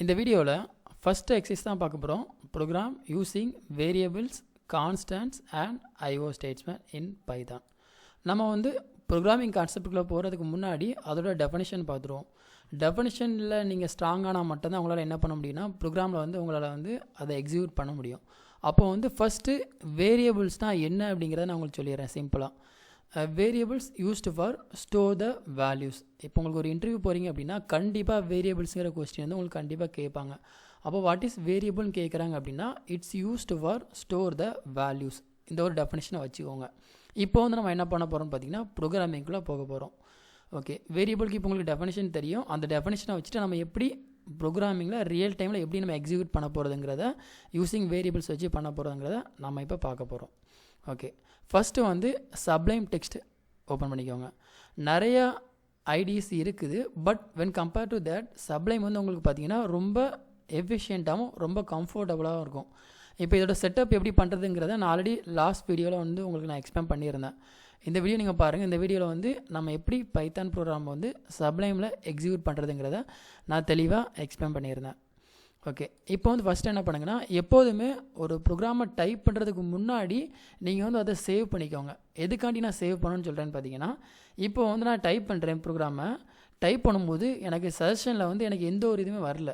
இந்த வீடியோவில் first exercise தான் பார்க்க போகிறோம். Program using variables, constants and IO statement in Python. நம்ம வந்து ப்ரோக்ராமிங் கான்செப்டுக்குள்ளே போகிறதுக்கு முன்னாடி அதோட டெஃபனிஷன் பார்த்துருவோம். டெஃபனிஷனில் நீங்கள் ஸ்ட்ராங்கானால் மட்டும்தான் உங்களால் என்ன பண்ண முடியும்னா ப்ரோக்ராமில் வந்து உங்களால் வந்து அதை எக்ஸிக்யூட் பண்ண முடியும். அப்போ வந்து ஃபஸ்ட்டு வேரியபிள்ஸ்னால் என்ன அப்படிங்கிறத நான் உங்களுக்கு சொல்லிடுறேன் சிம்பிளாக. Variables used for store the values. இப்போ உங்களுக்கு ஒரு இன்டர்வியூ போகிறீங்க அப்படின்னா கண்டிப்பாக வேரியபிள்ஸுங்கிற கொஸ்டின் வந்து உங்களுக்கு கண்டிப்பாக கேட்பாங்க. அப்போ வாட் இஸ் வேரியபிள்னு கேட்குறாங்க அப்படின்னா it's used for store the values. இந்த ஒரு டெஃபினேஷனை வச்சுக்கோங்க. இப்போ வந்து நம்ம என்ன பண்ண போகிறோம்னு பார்த்தீங்கன்னா ப்ரோக்ராமிங்குள்ளே போக போகிறோம். ஓகே, வேரியபிளுக்கு இப்போ உங்களுக்கு டெஃபினேஷன் தெரியும். அந்த டெஃபினேஷனை வச்சுட்டு நம்ம எப்படி ப்ரோக்ராமிங்கில் ரியல் டைமில் எப்படி நம்ம எக்ஸிக்யூட் பண்ண போகிறதுங்கிறத யூஸிங் வேரியபிள்ஸ் வச்சு பண்ண போகிறதுங்கிறத நம்ம இப்போ பார்க்க போகிறோம். ஓகே, ஃபஸ்ட்டு வந்து சப்ளைம் டெக்ஸ்ட் ஓப்பன் பண்ணிக்கோங்க. நிறையா ஐடிஸ் இருக்குது, but when compare to that sublime வந்து உங்களுக்கு பார்த்தீங்கன்னா ரொம்ப எஃபிஷியண்ட்டாகவும் ரொம்ப கம்ஃபர்டபுளாகவும் இருக்கும். இப்போ இதோட செட்டப் எப்படி பண்ணுறதுங்கிறத நான் ஆல்ரெடி லாஸ்ட் வீடியோவில் வந்து உங்களுக்கு நான் எக்ஸ்பிளைன் பண்ணியிருந்தேன். இந்த வீடியோ நீங்கள் பாருங்கள். இந்த வீடியோவில் வந்து நம்ம எப்படி பைத்தான் ப்ரோக்ராம் வந்து சப்ளைமில் எக்ஸிக்யூட் பண்ணுறதுங்கிறத நான் தெளிவாக எக்ஸ்பிளைன் பண்ணியிருந்தேன். ஓகே, இப்போ வந்து ஃபஸ்ட்டு என்ன பண்ணுங்கன்னா எப்போதுமே ஒரு ப்ரோக்ராமை டைப் பண்ணுறதுக்கு முன்னாடி நீங்கள் வந்து அதை சேவ் பண்ணிக்கோங்க. எதுக்காண்டி நான் சேவ் பண்ணணும்னு சொல்கிறேன்னு பார்த்தீங்கன்னா, இப்போ வந்து நான் டைப் பண்ணுறேன் ப்ரோக்ராமை. டைப் பண்ணும்போது எனக்கு சஜஷனில் வந்து எனக்கு எந்த ஒரு இதுவுமே வரல.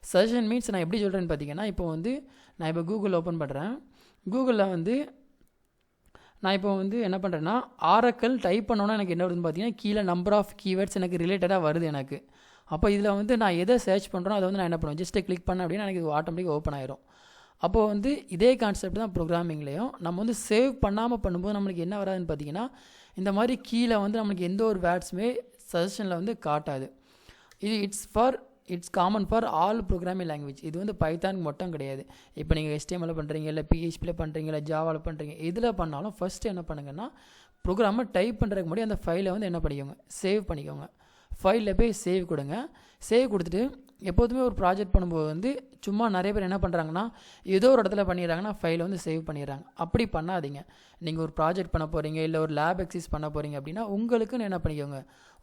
சஜஷன் மீன்ஸ் நான் எப்படி சொல்கிறேன்னு பார்த்தீங்கன்னா, இப்போ வந்து நான் இப்போ கூகுள் ஓப்பன் பண்ணுறேன். கூகுளில் வந்து நான் இப்போ வந்து என்ன பண்ணுறேன்னா ஆரக்கல் டைப் பண்ணோன்னா எனக்கு என்ன வருதுன்னு பார்த்தீங்கன்னா கீழே நம்பர் ஆஃப் கீவேர்ட்ஸ் எனக்கு ரிலேட்டடாக வருது எனக்கு. அப்போ இதில் வந்து நான் எதை சர்ச் பண்ணுறோம் அதை வந்து நான் என்ன பண்ணுவேன், ஜஸ்ட்டு கிளிக் பண்ணேன் அப்படின்னா எனக்கு ஆட்டோமேட்டிக்காக ஓப்பன் ஆயிரும். அப்போது வந்து இதே கான்செப்ட் தான் ப்ரோக்ராமிங்லேயும். நம்ம வந்து சேவ் பண்ணாமல் பண்ணும்போது நம்மளுக்கு என்ன வராதுன்னு பார்த்தீங்கன்னா இந்த மாதிரி கீழே வந்து நம்மளுக்கு எந்த ஒரு வேர்ட்ஸுமே சஜஷனில் வந்து காட்டாது. இது it's common for all programming language. இது வந்து பைத்தானுக்கு மட்டும் கிடையாது. இப்போ நீங்கள் HTML பண்ணுறீங்க, இல்லை PHP பண்ணுறீங்க, இல்லை ஜாவாவில் பண்ணுறீங்க, எதில் பண்ணாலும் ஃபஸ்ட்டு என்ன பண்ணுங்கன்னா ப்ரோக்ராமை டைப் பண்ணுறதுக்கு முன்னாடி அந்த ஃபைலை வந்து என்ன பண்ணிக்கோங்க, சேவ் பண்ணிக்கோங்க. ஃபைலில் போய் சேவ் கொடுங்க. சேவ் கொடுத்துட்டு எப்போதுமே ஒரு ப்ராஜெக்ட் பண்ணும்போது வந்து சும்மா நிறைய பேர் என்ன பண்ணுறாங்கன்னா ஏதோ ஒரு இடத்துல பண்ணிடுறாங்கன்னா ஃபைலை வந்து சேவ் பண்ணிடுறாங்க. அப்படி பண்ணாதீங்க. நீங்கள் ஒரு ப்ராஜெக்ட் பண்ண போகிறீங்க, இல்லை ஒரு லேப் எக்ஸசைஸ் பண்ண போகிறீங்க அப்படின்னா உங்களுக்குன்னு என்ன பண்ணிக்கோங்க,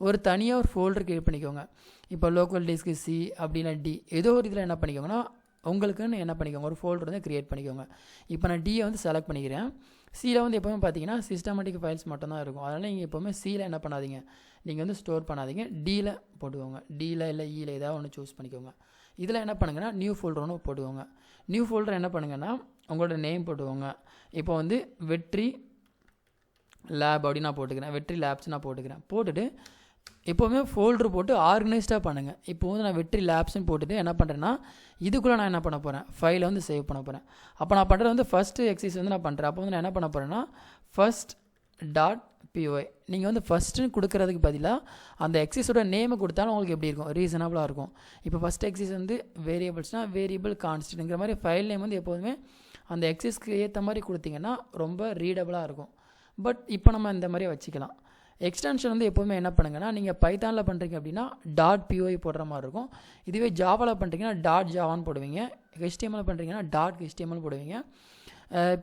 ஒரு தனியாக ஒரு ஃபோல்டர் கிரியேட் பண்ணிக்கோங்க. இப்போ லோக்கல் டிஸ்க்கு C அப்படின்னா D, ஏதோ ஒரு இதில் என்ன பண்ணிக்கோங்கன்னா உங்களுக்குன்னு என்ன பண்ணிக்கோங்க, ஒரு ஃபோல்டர் வந்து க்ரியேட் பண்ணிக்கோங்க. இப்போ நான் Dயை வந்து செலக்ட் பண்ணிக்கிறேன். Cயில் வந்து எப்போவுமே பார்த்தீங்கன்னா சிஸ்டமேட்டிக் ஃபைல்ஸ் மட்டும்தான் இருக்கும். அதனால் நீங்கள் எப்போவுமே Cயில் என்ன பண்ணாதீங்க, நீங்கள் வந்து ஸ்டோர் பண்ணாதீங்க. Dயில் போட்டுக்கோங்க. Dயில் இல்லை Eயில் ஏதாவது ஒன்று சூஸ் பண்ணிக்கோங்க. இதில் என்ன பண்ணுங்கன்னா நியூ ஃபோல்டர் ஒன்று போட்டுக்கோங்க. நியூ ஃபோல்டர் என்ன பண்ணுங்கன்னா உங்களோட நேம் போட்டுக்கோங்க. இப்போ வந்து வெற்றி லேப் அப்படின்னு நான் போட்டுக்கிறேன். வெற்றி லேப்ஸ் நான் போட்டுக்கிறேன். போட்டுட்டு எப்போவுமே ஃபோல்டர் போட்டு ஆர்கனைஸ்டாக பண்ணுங்கள். இப்போ வந்து நான் வெற்றி லேப்ஸ்ன்னு போட்டுட்டு என்ன பண்ணுறேன்னா இதுக்குள்ளே நான் என்ன பண்ண போகிறேன், ஃபைலை வந்து சேவ் பண்ண போகிறேன். அப்போ நான் பண்ணுறது வந்து ஃபஸ்ட்டு எக்ஸசைஸ் வந்து நான் பண்ணுறேன். அப்போ வந்து நான் என்ன பண்ண போகிறேன்னா first.py. நீங்கள் வந்து ஃபஸ்ட்டுன்னு கொடுக்குறதுக்கு பதிலாக அந்த எக்ஸசைஸோட நேமை கொடுத்தாலும் உங்களுக்கு எப்படி இருக்கும், ரீசனபிளாக இருக்கும். இப்போ ஃபஸ்ட் எக்ஸசைஸ் வந்து வேரியபிள்ஸ்னால் வேரியபிள் கான்ஸ்டன்ட்ங்கிற மாதிரி ஃபைல் நேம் வந்து எப்போதுமே அந்த எக்ஸசைஸ்க்கு ஏற்ற மாதிரி கொடுத்தீங்கன்னா ரொம்ப ரீடபுளாக இருக்கும். பட் இப்போ நம்ம இந்த மாதிரி வச்சுக்கலாம். எக்ஸ்டென்ஷன் வந்து எப்போவுமே என்ன பண்ணுங்கன்னா நீங்கள் பைத்தானில் பண்ணுறீங்க அப்படின்னா .py போடுற மாதிரி இருக்கும். இதுவே ஜாவாவில் பண்ணுறீங்கன்னா .javaன்னு போடுவீங்க. HTML பண்ணுறீங்கன்னா .html போடுவீங்க.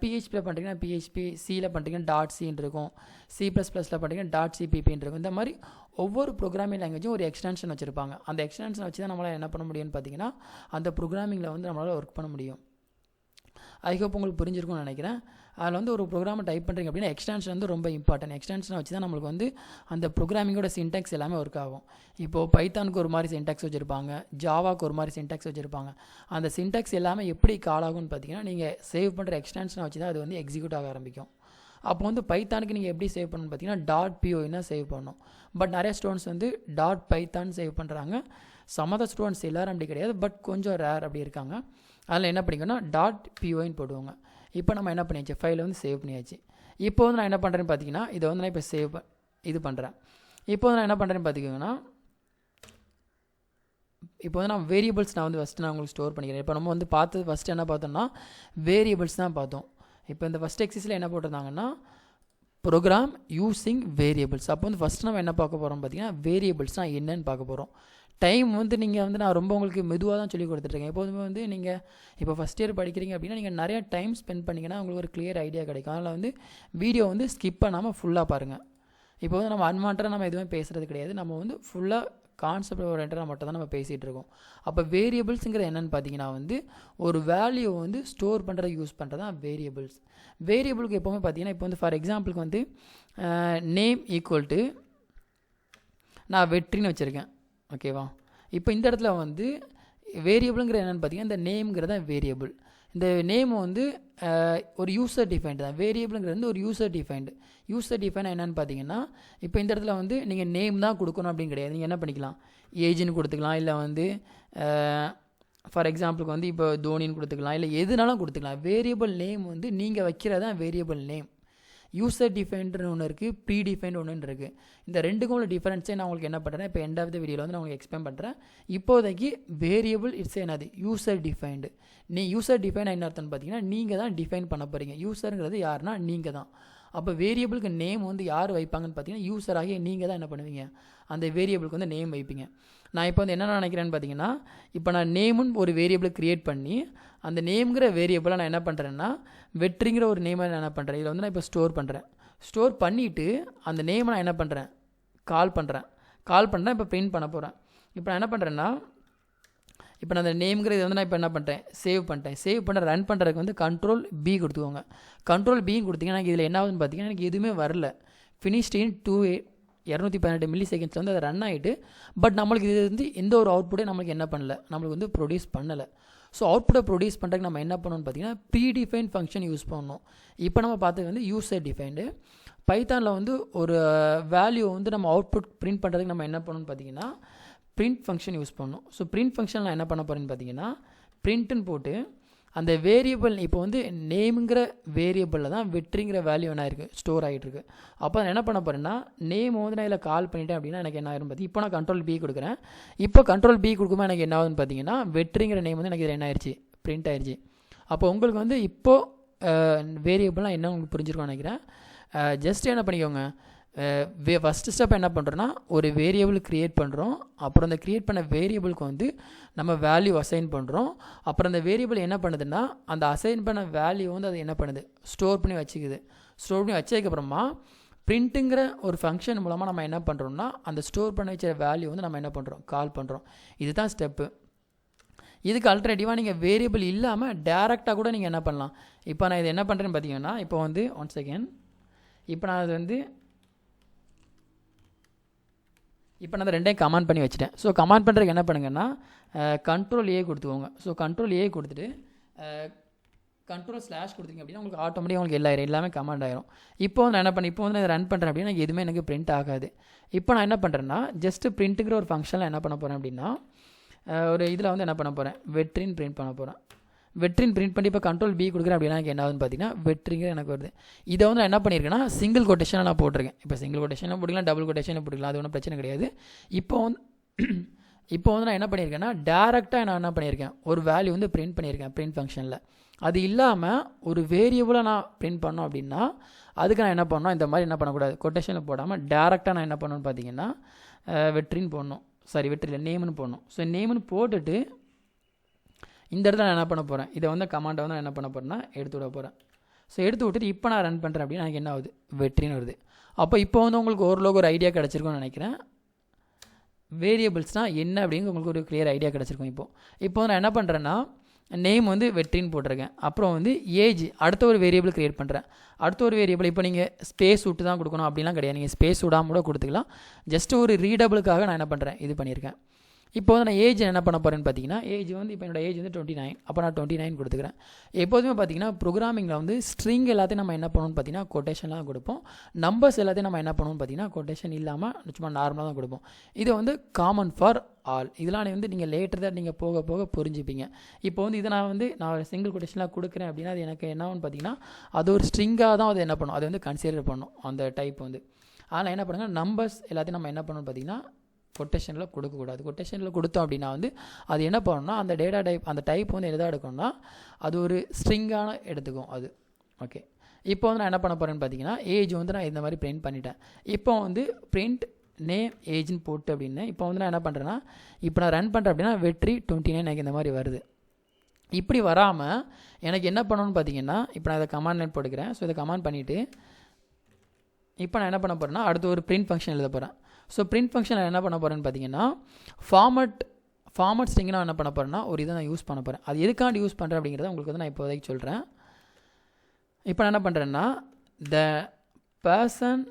PHPயில் பண்ணுறீங்கன்னா PHP, Cயில் பண்ணுறீங்கன்னா .cன்னு இருக்கும். C++ல் பண்ணுறீங்கன்னா .cppன்னு இருக்கும். இந்த மாதிரி ஒவ்வொரு ப்ரோக்ராமிங் லாங்குவேஜும் ஒரு எக்ஸ்டென்ஷன் வச்சுருப்பாங்க. அந்த எக்ஸ்டென்ஷன் வச்சு தான் நம்மளால் என்ன பண்ண முடியும்னு பார்த்தீங்கன்னா அந்த ப்ரோக்ராமிங்கில் வந்து நம்மளால் ஒர்க் பண்ண முடியும். ஐ ஹோப் உங்களுக்கு புரிஞ்சிருக்கும்னு நினைக்கிறேன். அதில் வந்து ஒரு ப்ரோக்ராமை டைப் பண்ணுறீங்க அப்படின்னா எக்ஸ்டென்ஷன் வந்து ரொம்ப இம்பார்ட்டன்ட். எக்ஸ்டென்ஷனை வச்சு தான் நம்மளுக்கு வந்து அந்த ப்ரோக்ராமிங்கோட சின்டாக்ஸ் எல்லாமே ஒர்க் ஆகும். இப்போது பைத்தானுக்கு ஒரு மாதிரி சின்டாக்ஸ் வச்சுருப்பாங்க, ஜாவாக்கு ஒரு மாதிரி சின்டாக்ஸ் வச்சுருப்பாங்க. அந்த சின்டாக்ஸ் எல்லாமே எப்படி கால் ஆகும்னு பார்த்தீங்கன்னா நீங்கள் சேவ் பண்ணுற எக்ஸ்டென்ஷனை வச்சு தான் அது வந்து எக்ஸிக்யூட் ஆக ஆரம்பிக்கும். அப்போ வந்து பைத்தானுக்கு நீங்கள் எப்படி சேவ் பண்ணணும்னு பார்த்தீங்கன்னா .py சேவ் பண்ணணும். பட் நிறைய ஸ்டூடெண்ட்ஸ் வந்து .python சேவ் பண்ணுறாங்க. சமத ஸ்டூடெண்ட்ஸ் எல்லோரும் அப்படி கிடையாது, பட் கொஞ்சம் ரேர் அப்படி இருக்காங்க. அதில் என்ன பண்ணிக்கணும்னா .pyன்னு போடுவாங்க. இப்போ நம்ம என்ன பண்ணியாச்சு, ஃபைலை வந்து சேவ் பண்ணியாச்சு. இப்போ வந்து நான் என்ன பண்ணுறேன்னு பார்த்தீங்கன்னா இதை வந்து நான் இப்போ இது பண்ணுறேன். இப்போ வந்து நான் என்ன பண்ணுறேன்னு பார்த்திங்கன்னா இப்போ வந்து நான் வேரியபிள்ஸ் நான் வந்து ஃபஸ்ட்டு நான் உங்களுக்கு ஸ்டோர் பண்ணிக்கிறேன். இப்போ நம்ம வந்து பார்த்தது ஃபஸ்ட்டு என்ன பார்த்தோம்னா வேரியபிள்ஸ் தான் பார்த்தோம். இப்போ இந்த ஃபஸ்ட் எக்ஸசைஸில் என்ன போட்டிருந்தாங்கன்னா ப்ரோக்ராம் யூஸிங் வேரியபிள்ஸ். அப்போ வந்து ஃபஸ்ட்டு நம்ம என்ன பார்க்க போகிறோம் பார்த்தீங்கன்னா வேரியபிள்ஸ்னால் என்னன்னு பார்க்க போகிறோம். டைம் வந்து நீங்கள் வந்து நான் ரொம்ப உங்களுக்கு மெதுவாக தான் சொல்லி கொடுத்துட்ருக்கேன். எப்போதுமே வந்து நீங்கள் இப்போ ஃபஸ்ட் இயர் படிக்கிறீங்க அப்படின்னா நீங்கள் நிறையா டைம் ஸ்பெண்ட் பண்ணிங்கன்னா உங்களுக்கு ஒரு கிளியர் ஐடியா கிடைக்கும். அதனால் வந்து வீடியோ வந்து ஸ்கிப் பண்ணாமல் ஃபுல்லாக பாருங்கள். இப்போ வந்து நம்ம அன்வான்டாக நம்ம எதுவுமே பேசுகிறது கிடையாது. நம்ம வந்து ஃபுல்லாக கான்செப்ட் ஓரியன்டாக மட்டும் தான் நம்ம பேசிகிட்டு இருக்கோம். அப்போ வேரியபிள்ஸுங்கிறது என்னென்னு பார்த்தீங்கன்னா வந்து ஒரு வேல்யூ வந்து ஸ்டோர் பண்ணுறதுக்கு யூஸ் பண்ணுறது தான் வேரியபிள்ஸ். வேரியபிளுக்கு எப்போவுமே பார்த்தீங்கன்னா இப்போ வந்து ஃபார் எக்ஸாம்பிளுக்கு வந்து நேம் ஈக்குவல் டு நான் வெற்றின்னு வச்சுருக்கேன். ஓகேவா? இப்போ இந்த இடத்துல வந்து வேரியபிளுங்கிற என்னென்னு பார்த்தீங்கன்னா இந்த நேம்ங்கிறத வேரியபிள். இந்த நேம் வந்து ஒரு யூசர் டிஃபைன்டு தான். வேரியபிளுங்கிறது வந்து ஒரு யூசர் டிஃபைன்டு. யூசர் டிஃபைன் என்னென்னு பார்த்தீங்கன்னா இப்போ இந்த இடத்துல வந்து நீங்கள் நேம் தான் கொடுக்கணும் அப்படின்னு கிடையாது. நீங்கள் என்ன பண்ணிக்கலாம், ஏஜ்னு கொடுத்துக்கலாம், இல்லை வந்து ஃபார் எக்ஸாம்பிளுக்கு வந்து இப்போ தோனின்னு கொடுத்துக்கலாம், இல்லை எதுனாலும் கொடுத்துக்கலாம். வேரியபிள் நேம் வந்து நீங்கள் வைக்கிறதான் வேரியபிள் நேம். யூசர் டிஃபைன்டுன்னு ஒன்று இருக்குது, ப்ரீ டிஃபைன்டு ஒன்று இருக்குது. இந்த ரெண்டுக்கும் உள்ள டிஃபரன்ஸே நான் உங்களுக்கு என்ன பண்ணுறேன் இப்போ எண்ட் ஆஃப் த வீடியோவில் வந்து நான் உங்களுக்கு எக்ஸ்பிளைன் பண்ணுறேன். இப்போதைக்கு வேரியபிள் இட்ஸ் என்னது யூசர் டிஃபைன்டு. யூசர் டிஃபைன் என்ன அர்த்தம்னு பார்த்தீங்கன்னா நீங்கள் தான் டிஃபைன் பண்ண போகிறீங்க. யூசருங்கிறது யாருன்னா நீங்கள் தான். அப்போ வேரியபிளுக்கு நேம் வந்து யார் வைப்பாங்கன்னு பார்த்தீங்கன்னா யூசராகிய நீங்கள் தான் என்ன பண்ணுவீங்க, அந்த வேரியபிளுக்கு வந்து நேம் வைப்பீங்க. நான் இப்போ வந்து என்ன நினைக்கிறேன்னு பார்த்தீங்கன்னா இப்போ நான் நேமுன்னு ஒரு வேரியபிளை க்ரியேட் பண்ணி அந்த நேம்ங்கிற வேரியபிளை நான் என்ன பண்ணுறேன்னா வெற்றிங்கிற ஒரு நேமை நான் என்ன பண்ணுறேன், இதில் வந்து நான் இப்போ ஸ்டோர் பண்ணுறேன். ஸ்டோர் பண்ணிவிட்டு அந்த நேமை நான் என்ன பண்ணுறேன், கால் பண்ணுறேன். இப்போ பிரிண்ட் பண்ண போகிறேன். இப்போ நான் என்ன பண்ணுறேன்னா இப்போ நான் அந்த நேம்ங்கிற இதை வந்து நான் இப்போ என்ன பண்ணுறேன், சேவ் பண்ணிட்டேன். சேவ் பண்ண ரன் பண்ணுறதுக்கு வந்து கண்ட்ரோல் பி கொடுத்துக்கோங்க. கண்ட்ரோல் பின்னு கொடுத்தீங்கன்னா எனக்கு இதில் என்ன ஆகுதுன்னு பார்த்தீங்கன்னா எனக்கு எதுவுமே வரல. ஃபினிஷ்ட் இன் 218 மில்லி செகண்ட்ஸில் வந்து அதை ரன் ஆகிட்டு பட் நம்மளுக்கு இது வந்து எந்த ஒரு அவுட்புட்டே நம்மளுக்கு என்ன பண்ணல, நம்மளுக்கு வந்து ப்ரொடியூஸ் பண்ணலை. ஸோ அவுட்புட்டை ப்ரொடியூஸ் பண்ணுறதுக்கு நம்ம என்ன பண்ணணும்னு பார்த்தீங்கன்னா ப்ரீ டிஃபைன் ஃபங்க்ஷன் யூஸ் பண்ணணும். இப்போ நம்ம பார்த்தது வந்து யூசர் டிஃபைன்டு. பைத்தானில் வந்து ஒரு வேல்யூ வந்து நம்ம அவுட்புட் பிரிண்ட் பண்ணுறதுக்கு நம்ம என்ன பண்ணணும்னு பார்த்தீங்கன்னா பிரிண்ட் ஃபங்க்ஷன் யூஸ் பண்ணணும். ஸோ பிரிண்ட் ஃபங்க்ஷன் நான் என்ன பண்ண போகிறேன்னு பார்த்தீங்கன்னா பிரிண்ட்டுன்னு போட்டு அந்த வேரியபிள் இப்போ வந்து நேமுங்கிற வேரியபிளில் தான் வெற்றிங்கிற வேல்யூ என்ன இருக்குது ஸ்டோர் ஆகிட்டு இருக்கு. அப்போ நான் என்ன பண்ண போகிறேன்னா நேம் வந்து நான் இதில் கால் பண்ணிட்டேன் அப்படின்னா எனக்கு என்ன ஆயிரும் பார்த்தி. இப்போ நான் கண்ட்ரோல் பி கொடுக்குறேன். இப்போ கண்ட்ரோல் பி கொடுக்கும்போது எனக்கு என்ன ஆகுதுன்னு பார்த்தீங்கன்னா வெற்றிங்கிற நேம் வந்து எனக்கு இதில் என்ன ஆயிடுச்சு, பிரிண்ட் ஆயிடுச்சு. அப்போ உங்களுக்கு வந்து இப்போது வேரியபிள்லாம் என்ன உங்களுக்கு புரிஞ்சிருக்கும்னு நினைக்கிறேன். ஜஸ்ட் என்ன பண்ணிக்கோங்க, ஃபஸ்ட்டு ஸ்டெப் என்ன பண்ணுறோன்னா ஒரு வேரியபிள் க்ரியேட் பண்ணுறோம். அப்புறம் அந்த க்ரியேட் பண்ண வேரியபிளுக்கு வந்து நம்ம வேல்யூ அசைன் பண்ணுறோம். அப்புறம் அந்த வேரியபிள் என்ன பண்ணுதுன்னா அந்த அசைன் பண்ண வேல்யூ வந்து அது என்ன பண்ணுது, ஸ்டோர் பண்ணி வச்சுக்குது. ஸ்டோர் பண்ணி வச்சதுக்கப்புறமா பிரிண்ட்டுங்கிற ஒரு ஃபங்க்ஷன் மூலமாக நம்ம என்ன பண்ணுறோம்னா அந்த ஸ்டோர் பண்ணி வச்ச வேல்யூ வந்து நம்ம என்ன பண்ணுறோம், கால் பண்ணுறோம். இதுதான் ஸ்டெப்பு. இதுக்கு அல்டர்னேட்டிவாக நீங்கள் வேரியபிள் இல்லாமல் டேரெக்டாக கூட நீங்கள் என்ன பண்ணலாம். இப்போ நான் இது என்ன பண்ணுறேன்னு பார்த்தீங்கன்னா இப்போ வந்து ஒன் செகண்ட் இப்போ நான் அது வந்து இப்போ நான் ரெண்டையும் கமாண்ட் பண்ணி வச்சுட்டேன். ஸோ கமாண்ட் பண்ணுறதுக்கு என்ன பண்ணுங்கன்னா கண்ட்ரோல் ஏ கொடுத்துக்கோங்க. ஸோ கண்ட்ரோல் ஏ கொடுத்துட்டு கண்ட்ரோல் ஸ்லாஷ் கொடுத்தீங்க அப்படின்னா உங்களுக்கு ஆட்டோமேட்டிக்காக உங்களுக்கு எல்லாமே கமாண்ட் ஆயிரும். இப்போ வந்து நான் என்ன பண்ணேன், இப்போ வந்து நான் ரன் பண்ணுறேன் அப்படின்னா எனக்கு எதுவுமே எனக்கு பிரிண்ட் ஆகாது. இப்போ நான் என்ன பண்ணுறேன்னா ஜஸ்ட்டு பிரிண்ட்டுங்கிற ஒரு ஃபங்க்ஷனில் என்ன பண்ண போகிறேன் அப்படின்னா ஒரு இதில் வந்து என்ன பண்ண போகிறேன், வெற்றின்னு பிரிண்ட் பண்ண போகிறேன். வெற்றின்னு பிரிண்ட் பண்ணி இப்போ கண்ட்ரோல் பி கொடுக்குறேன் அப்படின்னா எனக்கு என்ன ஆகுதுன்னு பார்த்தீங்கன்னா வெற்றிங்கிற எனக்கு வருது. இதை வந்து நான் என்ன பண்ணியிருக்கேன்னா சிங்கிள் கொட்டேஷனாக நான் போட்டிருக்கேன். இப்போ சிங்கிள் கொட்டேஷனில் போட்டுக்கலாம், டபுள் கொட்டேஷனில் போட்டுக்கலாம், அது ஒன்றும் பிரச்சனை கிடையாது. இப்போ வந்து நான் என்ன பண்ணியிருக்கேன்னா டேரெக்டாக நான் என்ன பண்ணியிருக்கேன் ஒரு வேல்யூ வந்து பிரிண்ட் பண்ணியிருக்கேன் பிரிண்ட் ஃபங்க்ஷனில். அது இல்லாமல் ஒரு வேரியபிளை நான் பிரிண்ட் பண்ணோம் அப்படின்னா அதுக்கு நான் என்ன பண்ணணும், இந்த மாதிரி என்ன பண்ணக்கூடாது, கொட்டேஷனில் போடாமல் டேரெக்டாக நான் என்ன பண்ணணும்னு பார்த்தீங்கன்னா வெற்றின்னு போடணும். சாரி வெற்றியில் நேம்னு போடணும். ஸோ நேம்னு போட்டுட்டு இந்த இடத்துல நான் என்ன பண்ண போகிறேன், இதை வந்து கமாண்டை வந்து நான் என்ன பண்ண போகிறேன்னா எடுத்து விட போகிறேன். ஸோ எடுத்து விட்டுட்டு இப்போ நான் ரன் பண்ணுறேன் அப்படின்னா எனக்கு என்ன ஆகுது, வெற்றின்னு வருது. அப்போ இப்போ வந்து உங்களுக்கு ஓரளவுக்கு ஒரு ஐடியா கிடச்சிருக்கும்னு நினைக்கிறேன். வேரியபிள்ஸ்னால் என்ன அப்படிங்க உங்களுக்கு ஒரு கிளியர் ஐடியா கிடச்சிருக்கும். இப்போ வந்து நான் என்ன பண்ணுறேன்னா நேம் வந்து வெற்றின்னு போட்டிருக்கேன். அப்புறம் வந்து ஏஜ் அடுத்த ஒரு வேரியபிள் க்ரியேட் பண்ணுறேன். அடுத்த ஒரு வேரியபிள் இப்போ நீங்கள் ஸ்பேஸ் விட்டு தான் கொடுக்கணும் அப்படிலாம் கிடையாது. நீங்கள் ஸ்பேஸ் விடாமல் கூட கொடுத்துக்கலாம். ஜஸ்ட் ஒரு ரீடபிளுக்காக நான் என்ன பண்ணுறேன் இது பண்ணியிருக்கேன். இப்போ வந்து நான் ஏஜ் என்ன பண்ண போகிறேன்னு பார்த்தீங்கன்னா ஏஜ் வந்து இப்போ என்னோட ஏஜ் வந்து 29. அப்போ நான் 29 கொடுத்துக்கிறேன். எப்போதுமே பார்த்தீங்கன்னா ப்ரோக்ராமிங்கில் வந்து ஸ்ட்ரிங் எல்லாத்தையும் நம்ம என்ன பண்ணணும்னு பார்த்தீங்கன்னா கொட்டேஷன்லாம் கொடுப்போம். நம்பர்ஸ் எல்லாத்தையும் நம்ம என்ன பண்ணுவோம்னு பார்த்தீங்கன்னா கொட்டேஷன் இல்லாமல் சும்மா நார்மலாக தான் கொடுப்போம். இது வந்து காமன் ஃபார் ஆல். இதெல்லாம் வந்து நீங்கள் லேட்டர் தான் நீங்கள் போக போக புரிஞ்சுப்பீங்க. இப்போ வந்து இதை நான் சிங்கிள் கொட்டேஷன்லாம் கொடுக்குறேன் அப்படின்னா அது எனக்கு என்னன்னு பார்த்தீங்கன்னா அது ஒரு ஸ்ட்ரிங்காக தான் அது என்ன பண்ணும், அது வந்து கன்சிடர் பண்ணும் அந்த டைப் வந்து. ஆனால் என்ன பண்ணுங்கள் நம்பர்ஸ் எல்லாத்தையும் நம்ம என்ன பண்ணணும்னு பார்த்தீங்கன்னா கொட்டேஷனில் கொடுக்கக்கூடாது. கொட்டேஷனில் கொடுத்தோம் அப்படின்னா வந்து அது என்ன பண்ணணும்னா அந்த டேட்டா டைப் அந்த டைப் வந்து எதாக எடுக்கணும்னா அது ஒரு ஸ்ட்ரிங்கான எடுத்துக்கும் அது. ஓகே, இப்போ வந்து நான் என்ன பண்ண போகிறேன்னு பார்த்தீங்கன்னா ஏஜ் வந்து நான் இந்த மாதிரி பிரிண்ட் பண்ணிட்டேன். இப்போ வந்து பிரிண்ட் நேம் ஏஜ்னு போட்டு அப்படின்னு இப்போ வந்து நான் என்ன பண்ணுறேன்னா இப்போ நான் ரன் பண்ணுறேன் அப்படின்னா வெற்றி 29 எனக்கு இந்த மாதிரி வருது. இப்படி வராமல் எனக்கு என்ன பண்ணணும்னு பார்த்தீங்கன்னா இப்போ நான் இதை கமாண்ட் லைன் போட்டுக்கிறேன். ஸோ இதை கமாண்ட் பண்ணிவிட்டு இப்போ நான் என்ன பண்ண போகிறேன்னா அடுத்து ஒரு பிரிண்ட் ஃபங்க்ஷன் எழுத போகிறேன். ஸோ பிரிண்ட் ஃபங்க்ஷனில் என்ன பண்ண போகிறேன்னு பார்த்தீங்கன்னா ஃபார்மட் ஸ்ட்ரிங் நான் என்ன பண்ண போகிறேன்னா ஒரு இதை நான் யூஸ் பண்ண போகிறேன். அது எதுக்காண்டி யூஸ் பண்ணுறேன் அப்படிங்கிறத உங்களுக்கு வந்து நான் இப்போதைக்கு சொல்கிறேன். இப்போ நான் என்ன பண்ணுறேன்னா த பர்சன்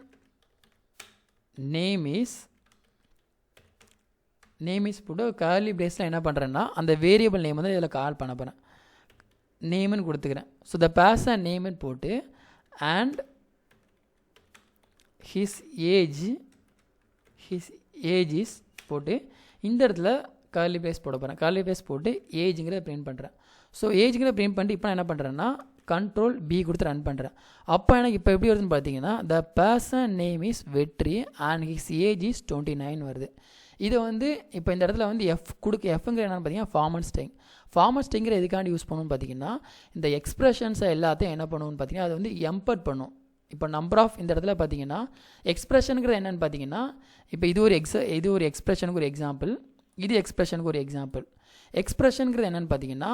நேம் இஸ் போட்டு கர்லி பிரேஸில் என்ன பண்ணுறேன்னா அந்த வேரியபிள் நேம் வந்து இதில் கால் பண்ண போகிறேன். நேம்னு கொடுத்துக்கிறேன். ஸோ த பர்சன் நேம்னு போட்டு அண்ட் ஹிஸ் ஏஜ் இஸ் போட்டு இந்த இடத்துல கர்லி பிரேஸ் போட போகிறேன். கர்லி பிரேஸ் போட்டு ஏஜுங்கிறத பிரிண்ட் பண்ணுறேன். ஸோ ஏஜுங்கிறத பிரிண்ட் பண்ணிட்டு இப்போ நான் என்ன பண்ணுறேன்னா கண்ட்ரோல் பி கொடுத்து ரன் பண்ணுறேன். அப்போ எனக்கு இப்போ எப்படி வருதுன்னு பார்த்தீங்கன்னா த பர்சன் நேம் இஸ் வெற்றி அண்ட் ஹிஸ் ஏஜ் இஸ் 29 வருது. இதை வந்து இப்போ இந்த இடத்துல வந்து எஃப்ங்கிற என்னென்னு பார்த்தீங்கன்னா ஃபார்மட் ஸ்ட்ரிங்கிற எதுக்காண்டி யூஸ் பண்ணணும்னு பார்த்தீங்கன்னா இந்த எக்ஸ்பிரஷன்ஸை எல்லாத்தையும் என்ன பண்ணுவோம்னு பார்த்தீங்கன்னா அது வந்து எம்பர்ட் பண்ணும். இப்போ நம்பர் ஆஃப் இந்த இடத்துல பார்த்தீங்கன்னா எக்ஸ்பிரஷனுங்கிறது என்னென்னு பார்த்தீங்கன்னா இப்போ இது ஒரு எக்ஸ்பிரஷனுக்கு ஒரு எக்ஸாம்பிள், இது எக்ஸ்பிரஷனுக்கு ஒரு எக்ஸாம்பிள். எக்ஸ்பிரஷனுங்கிறது என்னென்னு பார்த்தீங்கன்னா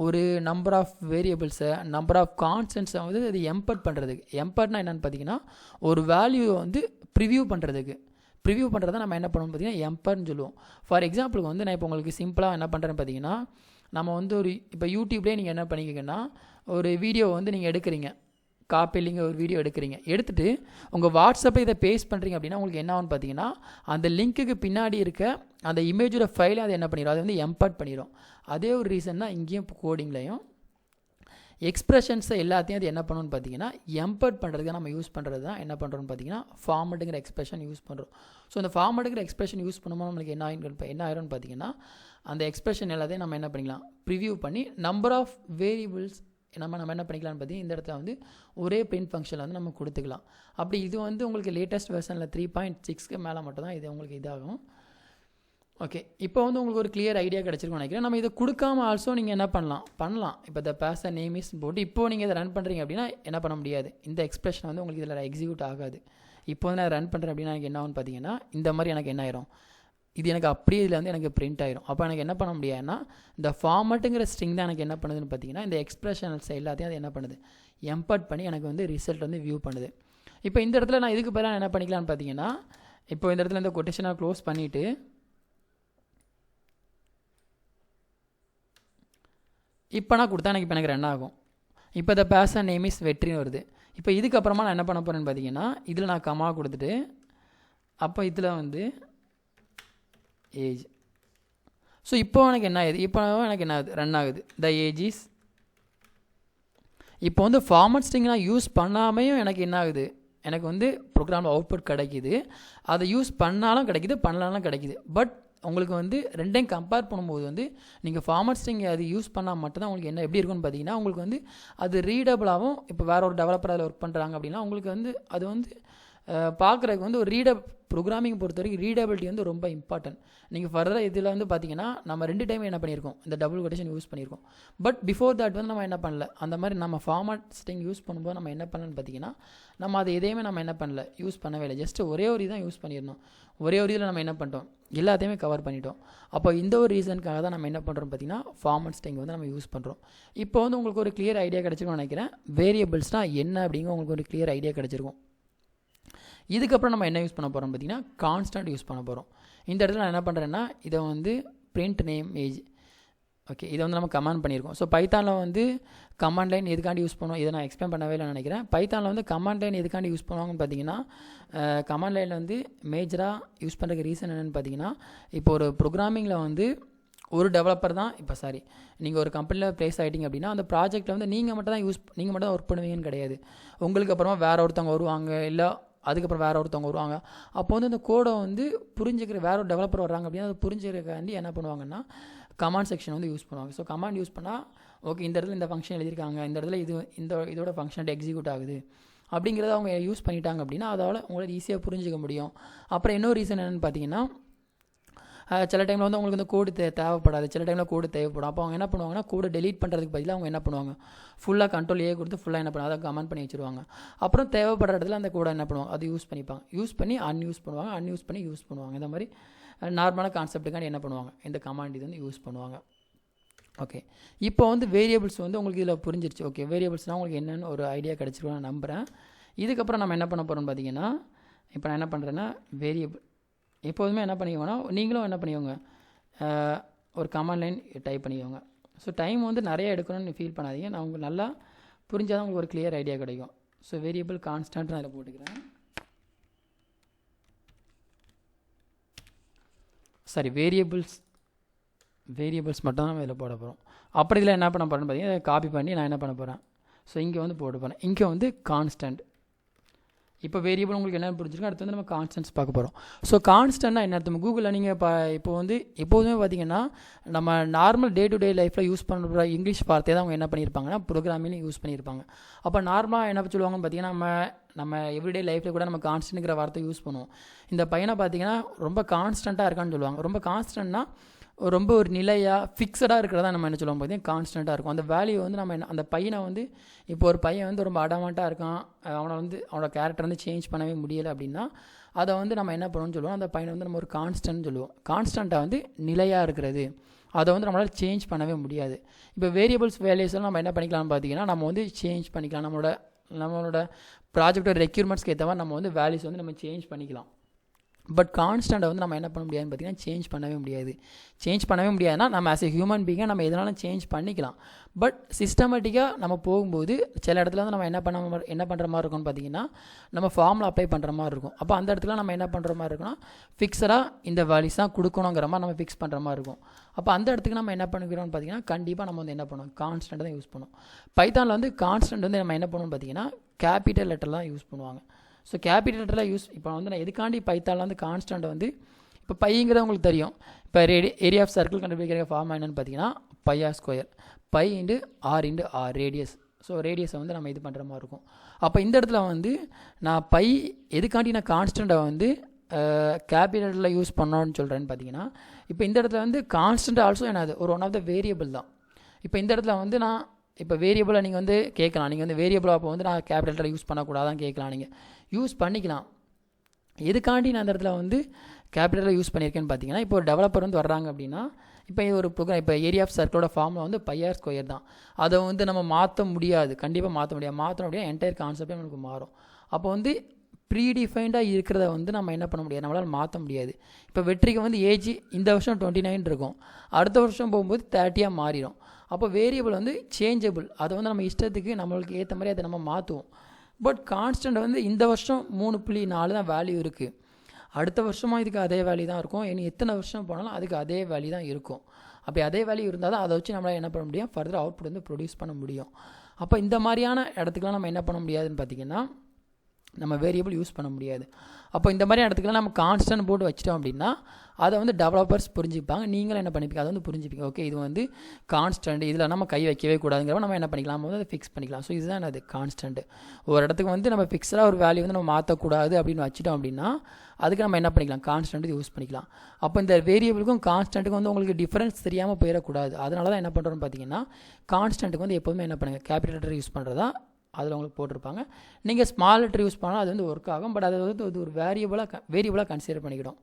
ஒரு நம்பர் ஆஃப் வேரியபிள்ஸை நம்பர் ஆஃப் கான்ஸ்டன்ட்ஸை வந்து அது எம்பர்ட் பண்ணுறதுக்கு. எம்பர்ட்னா என்னென்னு பார்த்தீங்கன்னா ஒரு வேல்யூவை வந்து ப்ரிவியூ பண்ணுறதை நம்ம என்ன பண்ணுவோம்னு பார்த்தீங்கன்னா எம்பர்ட்னு சொல்லுவோம். ஃபார் எக்ஸாம்பிளுக்கு வந்து நான் இப்போ உங்களுக்கு சிம்பிளாக என்ன பண்ணுறேன்னு பார்த்தீங்கன்னா நம்ம வந்து இப்போ யூடியூப்லேயே நீங்கள் என்ன பண்ணிக்கங்கன்னா ஒரு வீடியோ வந்து நீங்கள் எடுக்கிறீங்க, காப்பிலிங்க ஒரு வீடியோ எடுத்துகிட்டு உங்கள் வாட்ஸ்அப்பில் இதை பேஸ்ட் பண்ணுறீங்க அப்படின்னா உங்களுக்கு என்ன ஆகும்னு பார்த்தீங்கன்னா அந்த லிங்க்குக்கு பின்னாடி இருக்க அந்த இமேஜோட ஃபைலை அது என்ன பண்ணிடும், அது வந்து எம்பர்ட் பண்ணிடும். அதே ஒரு ரீசன் தான் இங்கேயும் கோடிங்லையும் எக்ஸ்பிரஷன்ஸை எல்லாத்தையும் அது என்ன பண்ணணும்னு பார்த்தீங்கன்னா எம்பர்ட் பண்ணுறதுக்கு நம்ம யூஸ் பண்ணுறது தான் என்ன பண்ணுறோம்னு பார்த்தீங்கன்னா ஃபார்மட்டுங்கிற எக்ஸ்பிரஷன் யூஸ் பண்ணுறோம். ஸோ அந்த ஃபார்மட்டுங்கிற எக்ஸ்பிரஷன் யூஸ் பண்ணும்போது நம்மளுக்கு என்ன ஆயிரும்னு பார்த்தீங்கன்னா அந்த எக்ஸ்பிரஷன் எல்லாத்தையும் நம்ம என்ன பண்ணிக்கலாம் ப்ரிவியூ பண்ணி நம்பர் ஆஃப் வேரியபிள்ஸ் நம்ம என்ன பண்ணிக்கலாம்னு பார்த்தீங்கன்னா இந்த இடத்துல வந்து ஒரே பிரிண்ட் ஃபங்க்ஷனில் வந்து நம்ம கொடுத்துக்கலாம். அப்படி இது வந்து உங்களுக்கு லேட்டஸ்ட் வெர்ஷனில் 3.6க்கு மேலே மட்டும் தான் இது உங்களுக்கு இதாகும். ஓகே, இப்போ வந்து உங்களுக்கு ஒரு கிளியர் ஐடியா கிடச்சிருக்கும்னு நினைக்கிறேன். நம்ம இதை கொடுக்காம ஆல்சோ நீங்கள் என்ன பண்ணலாம். இப்போ த பர்சன் நேம் இஸ் போட்டு இப்போ நீங்கள் இதை ரன் பண்ணுறீங்க அப்படின்னா என்ன பண்ண முடியாது, இந்த எக்ஸ்பிரஷன் வந்து உங்களுக்கு இதில் எக்ஸிக்யூட் ஆகாது. இப்போ வந்து நான் ரன் பண்ணுறேன் அப்படின்னா எனக்கு என்ன ஆகும்னு பார்த்தீங்கன்னா இந்த மாதிரி எனக்கு என்ன ஆயிரும், இது எனக்கு அப்படியே இதில் வந்து எனக்கு பிரிண்ட் ஆயிரும். அப்போ எனக்கு என்ன பண்ண முடியாதுன்னா இந்த ஃபார்மட்டுங்கிற ஸ்ட்ரிங் தான் எனக்கு என்ன பண்ணுதுன்னு பார்த்தீங்கன்னா இந்த எக்ஸ்பிரஷன்ஸ் எல்லாத்தையும் அது என்ன பண்ணுது, எம்பர்ட் பண்ணி எனக்கு வந்து ரிசல்ட் வந்து வியூ பண்ணுது. இப்போ இந்த இடத்துல நான் இதுக்கு பதிலாக என்ன பண்ணிக்கலாம்னு பார்த்தீங்கன்னா இப்போ இந்த இடத்துல இந்த கொட்டேஷனை க்ளோஸ் பண்ணிவிட்டு இப்போ நான் கொடுத்தா எனக்கு இப்போ எனக்கு ரன் ஆகும். இப்போ த பர்சன் நேம் இஸ் வெற்றின்னு வருது. இப்போ இதுக்கப்புறமா நான் என்ன பண்ண போகிறேன்னு பார்த்தீங்கன்னா இதில் நான் கமா கொடுத்துட்டு அப்போ இதில் வந்து ஏஜ். ஸோ இப்போ எனக்கு என்ன ஆகுது, இப்போ எனக்கு என்ன ஆகுது, ரன் ஆகுது. த ஏஜ் இஸ் இப்போ வந்து ஃபார்மட் ஸ்ட்ரிங் நான் யூஸ் பண்ணாமையும் எனக்கு என்ன ஆகுது, எனக்கு வந்து ப்ரோக்ராமில் அவுட்புட் கிடைக்கிது. அதை யூஸ் பண்ணாலும் கிடைக்கிது, பண்ணலாலும் கிடைக்கிது. பட் உங்களுக்கு வந்து ரெண்டையும் கம்பேர் பண்ணும்போது வந்து நீங்கள் ஃபார்மட் ஸ்ட்ரிங் அது யூஸ் பண்ணால் மட்டும்தான் உங்களுக்கு என்ன எப்படி இருக்குன்னு பார்த்தீங்கன்னா உங்களுக்கு வந்து அது ரீடபிளாகவும் இப்போ வேறு ஒரு டெவலப்பர் அதில் ஒர்க் பண்ணுறாங்க அப்படின்னா உங்களுக்கு வந்து அது வந்து பார்க்குறதுக்கு வந்து ஒரு ப்ரோக்ராமிங் பொறுத்த வரைக்கும் ரீடபிலிட்டி வந்து ரொம்ப இம்பார்ட்டன்ட். நீங்கள் ஃபர்தராக இதில் வந்து பார்த்தீங்கன்னா நம்ம 2 டைம் என்ன பண்ணியிருக்கோம், இந்த டபுள் கொட்டேஷன் யூஸ் பண்ணியிருக்கோம். பட் பிஃபோர் தட் வந்து நம்ம என்ன பண்ணல, அந்த மாதிரி நம்ம ஃபார்மட் ஸ்ட்ரிங் யூஸ் பண்ணும்போது நம்ம என்ன பண்ணலன்னு பார்த்தீங்கன்னா நம்ம அது எதையுமே நம்ம என்ன பண்ணல, யூஸ் பண்ணவே இல்லை. ஜஸ்ட் ஒரே ஒரு இதான் யூஸ் பண்ணியிருந்தோம். ஒரே ஒரு இதில் நம்ம என்ன பண்ணிட்டோம், எல்லாத்தையுமே கவர் பண்ணிட்டோம். அப்போ இந்த ஒரு ரீசனுக்காக தான் நம்ம என்ன பண்ணுறோம் பார்த்தீங்கன்னா ஃபார்மட் ஸ்ட்ரிங் வந்து நம்ம யூஸ் பண்ணுறோம். இப்போ வந்து உங்களுக்கு ஒரு கிளியர் ஐடியா கிடச்சிருக்கும்னு நினைக்கிறேன். வேரியபிள்ஸ்னால் என்ன அப்படிங்கிற உங்களுக்கு ஒரு கிளியர் ஐடியா கிடச்சிருக்கும். இதுக்கப்புறம் நம்ம என்ன யூஸ் பண்ண போகிறோம் பார்த்தீங்கன்னா கான்ஸ்டன்ட் யூஸ் பண்ண போகிறோம். இந்த இடத்துல நான் என்ன பண்ணுறேன்னா இதை வந்து பிரிண்ட் நேம் ஏஜ். ஓகே, இதை வந்து நம்ம கமாண்ட் பண்ணியிருக்கோம். ஸோ பைத்தானில் வந்து கமாண்ட் லைன் எதுக்காண்டி யூஸ் பண்ணுவோம், இதை நான் எக்ஸ்பிளைன் பண்ணவே இல்லை நினைக்கிறேன். பைத்தானில் வந்து கமாண்ட் லைன் எதுக்காண்டி யூஸ் பண்ணுவாங்கன்னு பார்த்தீங்கன்னா கமாண்ட் லைனில் வந்து மேஜராக யூஸ் பண்ணுறதுக்கு ரீசன் என்னென்னு பார்த்தீங்கன்னா இப்போ ஒரு ப்ரோக்ராமிங்கில் வந்து ஒரு டெவலப்பர் தான் நீங்கள் ஒரு கம்பெனியில் ப்ளேஸ் ஆகிட்டீங்க அப்படின்னா அந்த ப்ராஜெக்ட்டில் வந்து நீங்கள் மட்டும் தான் ஒர்க் பண்ணுவீங்கன்னு கிடையாது. உங்களுக்கு அப்புறமா வேறு ஒருத்தவங்க வருவாங்க, இல்லை அதுக்கப்புறம் வேறு ஒருத்தவங்க வருவாங்க. அப்போ வந்து அந்த கோடை வந்து புரிஞ்சுக்கிற வேறு ஒரு டெவலப்பர் வர்றாங்க அப்படின்னா அதை புரிஞ்சுக்கிறக்காண்டி என்ன பண்ணுவாங்கன்னா கமாண்ட் செக்ஷன் வந்து யூஸ் பண்ணுவாங்க. ஸோ கமாண்ட் யூஸ் பண்ணால் ஓகே இந்த இடத்துல இந்த ஃபங்க்ஷன் எழுதியிருக்காங்க, இந்த இடத்துல இதோட ஃபங்க்ஷன் எக்ஸிக்யூட் ஆகுது அப்படிங்கிறத அவங்க யூஸ் பண்ணிட்டாங்க அப்படின்னா அதால் உங்களால் ஈஸியாக புரிஞ்சிக்க முடியும். அப்புறம் இன்னொரு ரீசன் என்னென்னு பார்த்தீங்கன்னா சில டைமில் வந்து அவங்களுக்கு வந்து கோடு தேவைப்படாது, சில டைமில் கோடு தேவைப்படும். அப்போ அவங்க என்ன பண்ணுவாங்கன்னா கோடு டெலீட் பண்ணுறதுக்கு பதிலாக அவங்க என்ன பண்ணுவாங்க, ஃபுல்லாக கண்ட்ரோல் ஏ கொடுத்து ஃபுல்லாக என்ன பண்ணுவாங்க, அதை கமெண்ட் பண்ணி வச்சுருவாங்க. அப்புறம் தேவைப்படுற இடத்துல அந்த கோடை என்ன பண்ணுவாங்க, அது யூஸ் பண்ணிப்பாங்க. யூஸ் பண்ணி அன்யூஸ் பண்ணுவாங்க, அன்யூஸ் பண்ணி யூஸ் பண்ணுவாங்க. இந்த மாதிரி நார்மலான கான்செப்ட்டுக்காண்டி என்ன பண்ணுவாங்க, இந்த கமாண்ட் இது வந்து யூஸ் பண்ணுவாங்க. ஓகே, இப்போ வந்து வேரியபிள்ஸ் வந்து உங்களுக்கு இதில் புரிஞ்சிருச்சு. ஓகே, வேரியபிள்ஸ்னால் உங்களுக்கு என்னென்னு ஒரு ஐடியா கிடச்சிருக்கும் நான் நம்புகிறேன். இதுக்கப்புறம் நம்ம என்ன பண்ண போகிறோம்னு பார்த்தீங்கன்னா இப்போ நான் என்ன பண்ணுறேன்னா எப்போதுமே என்ன பண்ணிக்கோங்கன்னா நீங்களும் என்ன பண்ணிக்கோங்க, ஒரு கமாண்ட் லைன் டைப் பண்ணிக்கோங்க. ஸோ டைம் வந்து நிறைய எடுக்கணும்னு ஃபீல் பண்ணாதீங்க. நான் உங்களுக்கு நல்லா புரிஞ்சால் தான் உங்களுக்கு ஒரு கிளியர் ஐடியா கிடைக்கும். ஸோ வேரியபிள் கான்ஸ்டன்ட் நான் இதில் போட்டுக்கிறேன். சாரி, வேரியபிள்ஸ் மட்டும் தான் நம்ம இதில் போட போகிறோம். அப்புறம் இதில் என்ன பண்ண போகிறேன்னு பார்த்தீங்கன்னா காப்பி பண்ணி நான் என்ன பண்ண போகிறேன், ஸோ இங்கே வந்து போட்டு போகிறேன். இங்கே வந்து கான்ஸ்டன்ட். இப்போ வேரியபிள் உங்களுக்கு என்ன புரிஞ்சிருக்கும். அடுத்து வந்து நம்ம கான்ஸ்டன்ட்ஸ் பார்க்க போகிறோம். ஸோ கான்ஸ்டன்ட்னா என்ன அர்த்தம்? கூகுளில் நீங்கள் இப்போ வந்து எப்போதுமே பார்த்தீங்கன்னா நம்ம நார்மல் டே டு டே லைஃப்பில் யூஸ் பண்ணுற இங்கிலீஷ் வார்த்தையை தான் அவங்க என்ன பண்ணியிருப்பாங்கன்னா ப்ரோக்ராமிங்லையும் யூஸ் பண்ணியிருப்பாங்க. அப்போ நார்மலாக என்ன சொல்லுவாங்கன்னு பார்த்தீங்கன்னா நம்ம எவ்ரிடே லைஃப்பில் கூட நம்ம கான்ஸ்டன்ட்ங்கிற வார்த்தை யூஸ் பண்ணுவோம். இந்த பையனை பார்த்தீங்கன்னா ரொம்ப கான்ஸ்டண்ட்டாக இருக்கான்னு சொல்லுவாங்க. ரொம்ப கான்ஸ்டன்ட்னா ரொம்ப ஒரு நிலையாக ஃபிக்ஸடாக இருக்கிறதா நம்ம என்ன சொல்லுவோம் பார்த்தீங்கன்னா கான்ஸ்டண்ட்டாக இருக்கும். அந்த வேல்யூ வந்து நம்ம அந்த பையனை வந்து இப்போ ஒரு பையன் வந்து ரொம்ப அடமாண்ட்டாக இருக்கான், அவனோட கேரக்டர் வந்து சேஞ்ச் பண்ணவே முடியலை அப்படின்னா அதை வந்து நம்ம என்ன பண்ணுவோம்னு சொல்லுவோம், அந்த பையனை வந்து நம்ம ஒரு கான்ஸ்டன்ட்னு சொல்லுவோம். கான்ஸ்டண்ட்டாக வந்து நிலையாக இருக்கிறது, அதை வந்து நம்மளால் சேஞ்ச் பண்ணவே முடியாது. இப்போ வேரியபிள்ஸ் வேல்யூஸ்லாம் நம்ம என்ன பண்ணிக்கலாம்னு பார்த்தீங்கன்னா நம்ம வந்து சேஞ்ச் பண்ணிக்கலாம். நம்மளோட ப்ராஜெக்டோட ரெக்யூர்மெண்ட்ஸ்க்கு ஏற்ற மாதிரி நம்ம வந்து வேல்யூஸ் வந்து நம்ம சேஞ்ச் பண்ணிக்கலாம். பட் கான்ஸ்டண்ட்டை வந்து நம்ம என்ன பண்ண முடியாதுன்னு பார்த்தீங்கன்னா சேஞ்ச் பண்ணவே முடியாது. சேஞ்ச் பண்ணவே முடியாதுன்னா நம்ம ஆஸ் எ ஹியூமன் பீயிங்காக நம்ம எதனாலும் சேஞ்ச் பண்ணிக்கலாம். பட் சிஸ்டமேட்டிக்காக நம்ம போகும்போது சில இடத்துல வந்து நம்ம என்ன பண்ணுற மாதிரி இருக்கும்னு பார்த்தீங்கன்னா நம்ம ஃபார்மில் அப்ளை பண்ணுற மாதிரி இருக்கும். அப்போ அந்த இடத்துல நம்ம என்ன பண்ணுற மாதிரி இருக்குன்னா ஃபிக்ஸடாக இந்த வேல்யூஸ் தான் கொடுக்கணுங்கிற மாதிரி நம்ம ஃபிக்ஸ் பண்ணுற மாதிரி இருக்கும். அப்போ அந்த இடத்துக்கு நம்ம என்ன பண்ணிக்கிறோம்னு பார்த்தீங்கன்னா கண்டிப்பாக நம்ம வந்து என்ன பண்ணுவோம், கான்ஸ்டன்ட் தான் யூஸ் பண்ணுவோம். பைத்தானில் வந்து கான்ஸ்டன்ட் வந்து நம்ம என்ன பண்ணுவோம்னு பார்த்தீங்கன்னா கேபிட்டல் லெட்டர் தான் யூஸ் பண்ணுவாங்க. ஸோ கேபிட்டல் லெட்டரில் இப்போ வந்து நான் எதுக்காண்டி பைத்தானில் வந்து கான்ஸ்டன்ட் வந்து இப்போ பைங்கிறது உங்களுக்கு தெரியும். இப்போ ஏரியா ஆஃப் சர்க்கிள் கண்டுபிடிக்கிற ஃபார்ம் என்னென்னு பார்த்தீங்கன்னா பையா square, pi into r into r radius. So ரேடியஸை வந்து நம்ம இது பண்ணுற மாதிரி இருக்கும். அப்போ இந்த இடத்துல வந்து நான் எதுக்காண்டி நான் கான்ஸ்டண்ட்டை வந்து கேபிட்டலில் யூஸ் பண்ணோன்னு சொல்கிறேன்னு பார்த்தீங்கன்னா இப்போ இந்த இடத்துல வந்து கான்ஸ்டன்ட் ஆல்சோ என்னது ஒரு ஒன் ஆஃப் த வேரியபிள் தான். இப்போ இந்த இடத்துல வந்து நான் இப்போ வேரியபிளை நீங்கள் வந்து கேட்கலாம், நீங்கள் வந்து வேரியபிளாக அப்போ வந்து நான் கேபிட்டலில் யூஸ் பண்ணக்கூடாதான் கேட்கலாம். நீங்கள் யூஸ் பண்ணிக்கலாம். எதுக்காண்டி நான் அந்த இடத்துல வந்து கேபிட்டலில் யூஸ் பண்ணியிருக்கேன்னு பார்த்தீங்கன்னா இப்போ ஒரு டெவலப்பர் வந்து வர்றாங்க அப்படின்னா இப்போ ஒரு ப்ரோக்ராம் இப்போ ஏரியா ஆஃப் சர்க்கிளோட ஃபார்மில் வந்து பையார் ஸ்கொயர் தான். அதை வந்து நம்ம மாற்ற முடியாது, கண்டிப்பாக மாற்றணும் அப்படின்னா என்டையர் கான்செப்டே நமக்கு மாறும். அப்போ வந்து ப்ரீடிஃபைண்டாக இருக்கிறத வந்து நம்ம என்ன பண்ண முடியாது, நம்மளால் மாற்ற முடியாது. இப்போ வெற்றிக்கு வந்து ஏஜ் இந்த வருஷம் 29 இருக்கும், அடுத்த வருஷம் போகும்போது 30 மாறிடும். அப்போ வேரியபிள் வந்து சேஞ்சபிள், அதை வந்து நம்ம இஷ்டத்துக்கு நம்மளுக்கு ஏற்ற மாதிரி அதை நம்ம மாற்றுவோம். பட் கான்ஸ்டன்ட் வந்து இந்த வருஷம் 3.4 தான் வேல்யூ இருக்குது, அடுத்த வருஷமாக இதுக்கு அதே வேல்யூ தான் இருக்கும், இனி எத்தனை வருஷம் போனாலும் அதுக்கு அதே வேல்யூ தான் இருக்கும். அப்படி அதே வேல்யூ இருந்தால் தான் அதை வச்சு நம்மளால் என்ன பண்ண முடியும், ஃபர்தர் அவுட்புட் வந்து ப்ரொடியூஸ் பண்ண முடியும். அப்போ இந்த மாதிரியான இடத்துக்குலாம் நம்ம என்ன பண்ண முடியாதுன்னு பார்த்திங்கன்னா நம்ம வேரியபிள் யூஸ் பண்ண முடியாது. அப்போ இந்த மாதிரி இடத்துக்குலாம் நம்ம கான்ஸ்டன்ட் போட்டு வச்சிட்டோம் அப்படின்னா அதை வந்து டெவலப்பர்ஸ் புரிஞ்சுப்பாங்க, நீங்களும் என்ன பண்ணிப்பீங்க அதை வந்து புரிஞ்சுப்பீங்க. ஓகே இது வந்து கான்ஸ்டன்ட், இதில் நம்ம கை வைக்கவே கூடாதுங்கிறப்ப நம்ம என்ன பண்ணிக்கலாம், வந்து அதை ஃபிக்ஸ் பண்ணிக்கலாம். ஸோ இதுதான் அது கான்ஸ்டன்ட். ஒரு இடத்துக்கு வந்து நம்ம ஃபிக்ஸடாக ஒரு வேல்யூ வந்து நம்ம மாற்றக்கூடாது அப்படின்னு வச்சுட்டோம் அப்படின்னா அதுக்கு நம்ம என்ன பண்ணிக்கலாம், கான்ஸ்டன்ட் யூஸ் பண்ணிக்கலாம். அப்போ இந்த வேரியபிளுக்கும் கான்ஸ்டன்ட்டுக்கும் வந்து உங்களுக்கு டிஃபரன்ஸ் தெரியாமல் போயிடக்கூடாது. அதனால தான் என்ன பண்ணுறோன்னு பார்த்தீங்கன்னா கான்ஸ்டன்ட்டுக்கு வந்து எப்போதுமே என்ன பண்ணுங்கள், கேபிட்டல் லெட்டர் யூஸ் பண்ணுறதா அதில் உங்களுக்கு போட்டிருப்பாங்க. நீங்கள் ஸ்மால் லெட்டர் யூஸ் பண்ணால் அது வந்து ஒர்க் ஆகும், பட் அதை வந்து ஒரு வேரியபிளாக கன்சிடர் பண்ணிக்கிடும்.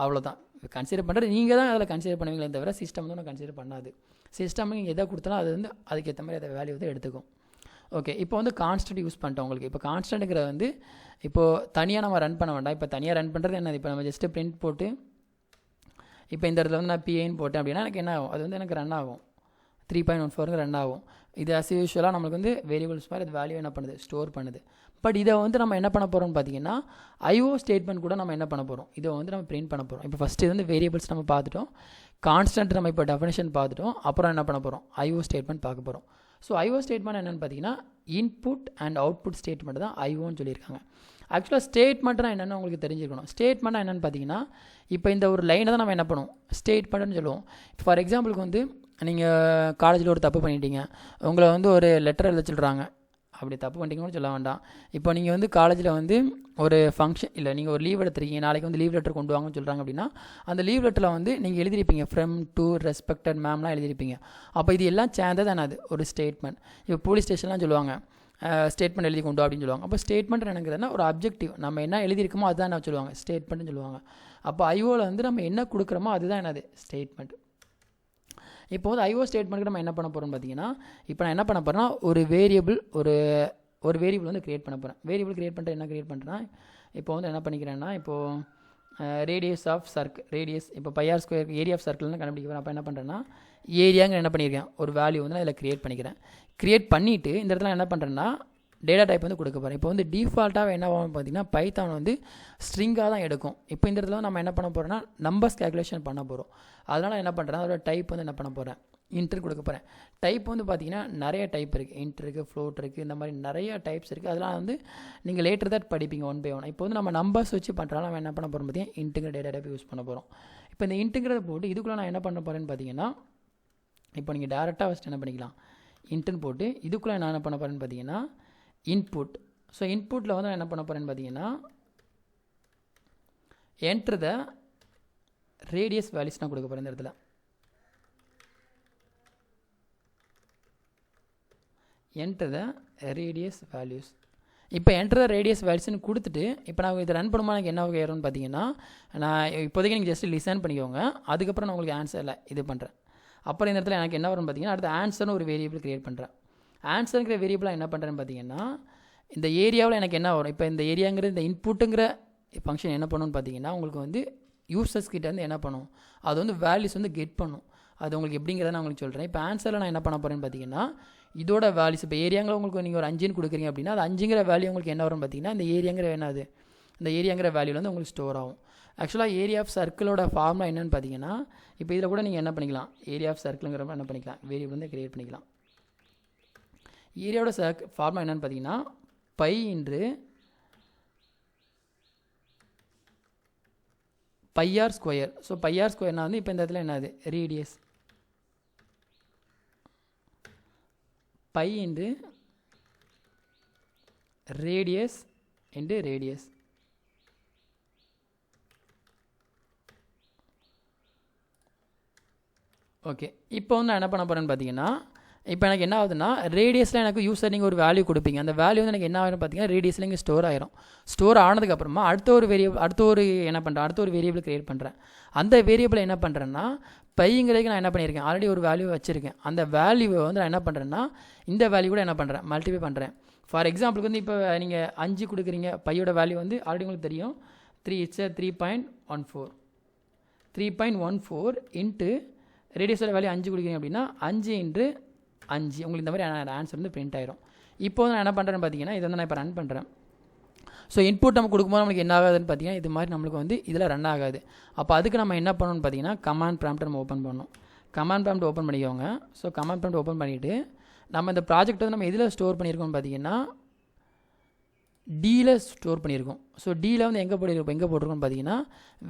அவ்வளோதான் கன்சிடர் பண்ணுறது, நீங்கள் தான் அதில் கன்சிடர் பண்ணுவீங்களே தவிர சிஸ்டம் வந்து கன்சிடர் பண்ணாது. சிஸ்டம் நீங்கள் எதை கொடுத்தாலும் அது வந்து அதுக்கேற்ற மாதிரி அதை வேல்யூ வந்து எடுத்துக்கும். ஓகே இப்போ வந்து கான்ஸ்டன்ட் யூஸ் பண்ணிட்டோம் உங்களுக்கு. இப்போ கான்ஸ்டன்ட்டுங்கிறது வந்து இப்போது தனியாக நம்ம ரன் பண்ண வேண்டாம். இப்போ தனியாக ரன் பண்ணுறது என்னது, இப்போ நம்ம ஜஸ்ட்டு பிரிண்ட் போட்டு இப்போ இந்த இடத்துல வந்து நான் பிஏன்னு போட்டேன் அப்படின்னா எனக்கு என்ன ஆகும், அது வந்து எனக்கு ரன் ஆகும் 3.14 ரன் ஆகும். இது அஸ் யூஷுவலாக நம்மளுக்கு வந்து வேரியபிள்ஸ் மாதிரி அது வேல்யூ என்ன பண்ணுது, ஸ்டோர் பண்ணுது. பட் இதை வந்து நம்ம என்ன பண்ண போகிறோம்னு பார்த்தீங்கன்னா ஐஓ ஸ்டேட்மெண்ட் கூட நம்ம என்ன பண்ண போகிறோம், இதை வந்து நம்ம பிரிண்ட் பண்ண போகிறோம். இப்போ ஃபஸ்ட்டு வந்து வேரியபிள்ஸ் நம்ம பார்த்துட்டோம், கான்ஸ்டன்ட் நம்ம இப்போ டெஃபினேஷன் பார்த்துட்டோம், அப்புறம் என்ன பண்ண போகிறோம், ஐஓ ஸ்டேட்மெண்ட் பார்க்க போகிறோம். ஸோ ஐஓ ஸ்டேட்மெண்ட் என்னென்னு பார்த்தீங்கன்னா இன்புட் அண்ட் அவுட்புட் ஸ்டேட்மெண்ட் தான் ஐஓன்னு சொல்லியிருக்காங்க. ஆக்சுவலாக ஸ்டேட்மெண்ட்னா என்னென்னு உங்களுக்கு தெரிஞ்சுக்கணும். ஸ்டேட்மெண்ட்னா என்னென்னு பார்த்தீங்கன்னா இப்போ இந்த ஒரு லைனை தான் நம்ம என்ன பண்ணுவோம், ஸ்டேட்மெண்ட்னு சொல்லுவோம். ஃபார் எக்ஸாம்பிளுக்கு வந்து நீங்கள் காலேஜில் ஒரு தப்பு பண்ணிட்டீங்க, உங்களை வந்து ஒரு லெட்டர் எழுத சொல்கிறாங்க. அப்படி தப்பு பண்ணிட்டீங்கன்னு சொல்ல வேண்டாம். இப்போ நீங்கள் வந்து காலேஜில் வந்து ஒரு ஃபங்க்ஷன் இல்லை, நீங்கள் ஒரு லீவ் எடுத்துருக்கீங்க, நாளைக்கு வந்து லீவ் லெட்டர் கொண்டு வாங்கன்னு சொல்கிறாங்க அப்படின்னா அந்த லீவ் லெட்டரில் வந்து நீங்கள் எழுதிருப்பீங்க ஃப்ரம் டு ரெஸ்பெக்டட் மேம்லாம் எழுதிருப்பீங்க. அப்போ இது எல்லாம் சேர்ந்தது தானே அது ஒரு ஸ்டேட்மெண்ட். இப்போ போலீஸ் ஸ்டேஷன்லாம் சொல்லுவாங்க ஸ்டேட்மெண்ட் எழுதி கொண்டு அப்படின்னு சொல்லுவாங்க. அப்போ ஸ்டேட்மெண்ட் என்னங்கிறதுனா ஒரு அப்ஜெக்டிவ், நம்ம என்ன எழுதியிருக்கோமோ அதுதான் என்ன சொல்லுவாங்க, ஸ்டேட்மெண்ட்னு சொல்லுவாங்க. அப்போ ஐஓவில் வந்து நம்ம என்ன கொடுக்குறோமோ அதுதான் என்னது, ஸ்டேட்மெண்ட். இப்போ வந்து ஐஓ ஸ்டேட்மெண்ட்டுக்கு நம்ம என்ன பண்ண போகிறோம்னு பார்த்தீங்கன்னா இப்போ நான் என்ன பண்ண போகிறேன்னா ஒரு வேரியபிள் வந்து க்ரியேட் பண்ண போகிறேன். வேரியபிள் க்ரியேட் பண்ணிட்டு என்ன க்ரியேட் பண்ணுறேன்னா இப்போ வந்து என்ன பண்ணிக்கிறேன்னா இப்போது ரேடியஸ் ஆஃப் ரேடியஸ் இப்போ பைஆர் ஸ்கொயர் ஏரியா ஆஃப் சர்க்கிள்னு கண்டுபிடிக்க போகிறேன். அப்போ என்ன பண்ணுறேன்னா ஏரியாங்க என்ன பண்ணியிருக்கேன், ஒரு வேல்யூ வந்து நான் இதில் க்ரியேட் பண்ணிக்கிறேன். க்ரியேட் பண்ணிவிட்டு இந்த இடத்துல என்ன பண்ணுறேன்னா டேட்டா டைப் வந்து கொடுக்க போகிறேன். இப்போ வந்து டிஃபால்ட்டாக என்ன ஆகும் பார்த்தீங்கன்னா பைத்தான் வந்து ஸ்ட்ரிங்காக தான் எடுக்கும். இப்போ இந்த இடத்துல நம்ம என்ன பண்ண போகிறோம்னா நம்பர்ஸ் கேல்குலேஷன் பண்ண போகிறோம். அதனால் என்ன பண்ணுறேன், அதோட டைப் வந்து என்ன பண்ண போகிறேன், இன்ட்ரு கொடுக்க போகிறேன். டைப் வந்து பார்த்தீங்கன்னா நிறைய டைப் இருக்குது, இன்ட் இருக்குது, ஃப்ளோட் இருக்குது, இந்த மாதிரி நிறைய டைப்ஸ் இருக்குது. அதெல்லாம் வந்து நீங்கள் லேட்டர் தான் படிப்பீங்க ஒன் பை ஒன். இப்போ வந்து நம்ம நம்பர்ஸ் வச்சு பண்ணுறாலும் நம்ம என்ன பண்ண போகிறோம் பார்த்தீங்கன்னா இன்ட்டுங்கிற டேட்டா டைப் யூஸ் பண்ண போகிறோம். இப்போ இந்த இன்ட்டுங்கிறத போட்டு இதுக்குள்ளே நான் என்ன பண்ண போகிறேன்னு பார்த்தீங்கன்னா இப்போ நீங்கள் டேரெக்டாக ஃபஸ்ட் என்ன பண்ணிக்கலாம், இன்ட்டுன்னு போட்டு இதுக்குள்ளே நான் என்ன பண்ண போகிறேன்னு பார்த்தீங்கன்னா இன்புட். ஸோ இன்புட்டில் வந்து நான் என்ன பண்ண போகிறேன்னு பார்த்தீங்கன்னா என்ட்ரு த ரேடியஸ் வேல்யூஸ் நான் கொடுக்க போகிறேன். இந்த இடத்துல என்ட்ரு த ரேடியஸ் வேல்யூஸ். இப்போ என்ட்ரு த ரேடியஸ் வேல்யூஸ்னு கொடுத்துட்டு இப்போ நான் இதை ரன் பண்ணும்போது எனக்கு என்ன ஆகும்னு பார்த்தீங்கன்னா நான் இப்போதைக்கு நீங்கள் ஜஸ்ட் லிசன் பண்ணிக்கோங்க. அதுக்கப்புறம் நான் உங்களுக்கு ஆன்சரில் இது பண்ணுறேன். அப்புறம் இந்த இடத்துல எனக்கு என்ன வரும்னு பார்த்தீங்கன்னா அடுத்த ஆன்சர்னு ஒரு வேரியபிள் க்ரியேட் பண்ணுறேன். ஆன்சருங்கிற வேரியபிளாக என்ன பண்ணுறேன்னு பார்த்தீங்கன்னா இந்த ஏரியாவில் எனக்கு என்ன வரும், இப்போ இந்த ஏரியாங்கிற இந்த இன்புட்டுங்கிற ஃபங்க்ஷன் என்ன பண்ணணும்னு பார்த்தீங்கன்னா உங்களுக்கு வந்து யூசர்ஸ் கிட்ட வந்து என்ன பண்ணும், அது வந்து வேல்யூஸ் வந்து கெட் பண்ணும். அது உங்களுக்கு எப்படிங்கிறத நான் உங்களுக்கு சொல்கிறேன். இப்போ ஆன்சரில் நான் என்ன பண்ண போகிறேன்னு பார்த்தீங்கன்னா இதோட வேல்யூஸ் இப்போ ஏரியாங்கில் உங்களுக்கு நீங்கள் ஒரு 5ன்னு கொடுக்குறீங்க அப்படின்னா அது 5ங்கிற வேல்யூ உங்களுக்கு என்ன வரும் பார்த்தீங்கன்னா இந்த ஏரியாங்கிற என்னது, இந்த ஏரியாங்கிற வேல்யூவில் வந்து உங்களுக்கு ஸ்டோர் ஆகும். ஆக்சுவலாக ஏரியா ஆஃப் சர்க்கிளோட ஃபார்முலா என்னென்னு பார்த்தீங்கன்னா இப்போ இதில் கூட நீங்கள் என்ன பண்ணிக்கலாம், ஏரியா ஆஃப் சர்க்கிளுங்கிறப்ப என்ன பண்ணிக்கலாம் வேரியபிள் வந்து க்ரியேட் பண்ணிக்கலாம். ஏரியாவோட ஃபார்முலா என்னென்னு பார்த்தீங்கன்னா pi into pi r square. So pi r ஸ்கொயர்னா வந்து இப்போ இந்த இடத்துல என்னது radius, pi into radius into radius. Okay, இப்போ வந்து நான் என்ன பண்ண போகிறேன்னு பார்த்தீங்கன்னா இப்போ எனக்கு என்ன ஆகுதுன்னா ரேடியஸில் எனக்கு யூஸர் நீங்கள் ஒரு வேல்யூ கொடுப்பீங்க. அந்த வேல்யூ வந்து எனக்கு என்ன ஆகும் பார்த்தீங்கன்னா ரேடியஸில் இங்கே ஸ்டோர் ஆயிரும். ஸ்டோர் ஆனதுக்கப்புறமா அடுத்த ஒரு வேரியபிள் க்ரியேட் பண்ணுறேன். அந்த வேரியபிளை என்ன பண்ணுறேன்னா பைங்கிறதுக்கு நான் என்ன பண்ணியிருக்கேன், ஆல்ரெடி ஒரு வேல்யூ வச்சுருக்கேன். அந்த வேல்யூவை வந்து நான் என்ன பண்ணுறேன்னா இந்த வேல்யூ கூட என்ன பண்ணுறேன் மல்டிப்ளை பண்ணுறேன். ஃபார் எக்ஸாம்பிளுக்கு வந்து இப்போ நீங்கள் 5 கொடுக்குறீங்க, பையோட வேல்யூ வந்து ஆல்ரெடி உங்களுக்கு தெரியும் 3 இட்ஸ் 3.14 இன்ட்டு ரேடியஸோட வேல்யூ 5 கொடுக்குறீங்க அப்படின்னா 5 இன்ட்டு 5 உங்களுக்கு இந்த மாதிரி ஆன்சர் வந்து பிரிண்ட் ஆயிரும். இப்போ வந்து நான் என்ன பண்ணுறேன்னு பார்த்தீங்கன்னா இதை வந்து நான் இப்போ ரன் பண்ணுறேன். ஸோ இன்புட் நம்ம கொடுக்கும்போது நம்மளுக்கு என்ன ஆகாதுன்னு பார்த்தீங்கன்னா இது மாதிரி நம்மளுக்கு வந்து இதில் ரன் ஆகாது. அப்போ அதுக்கு நம்ம என்ன பண்ணணும்னு பார்த்தீங்கன்னா கமாண்ட் ப்ராம்ப்ட் நம்ம ஓப்பன் பண்ணணும். கமாண்ட் ப்ராம்ப்ட் ஓப்பன் பண்ணிக்கோங்க. ஸோ கமாண்ட் ப்ராம்ப்ட் ஓப்பன் பண்ணிவிட்டு நம்ம இந்த ப்ராஜெக்ட் வந்து நம்ம எதில் ஸ்டோர் பண்ணியிருக்கோம்னு பார்த்தீங்கன்னா டியில் ஸ்டோர் பண்ணியிருக்கோம். ஸோ டியில் வந்து எங்கே போட்டிருக்கோம்னு பார்த்தீங்கன்னா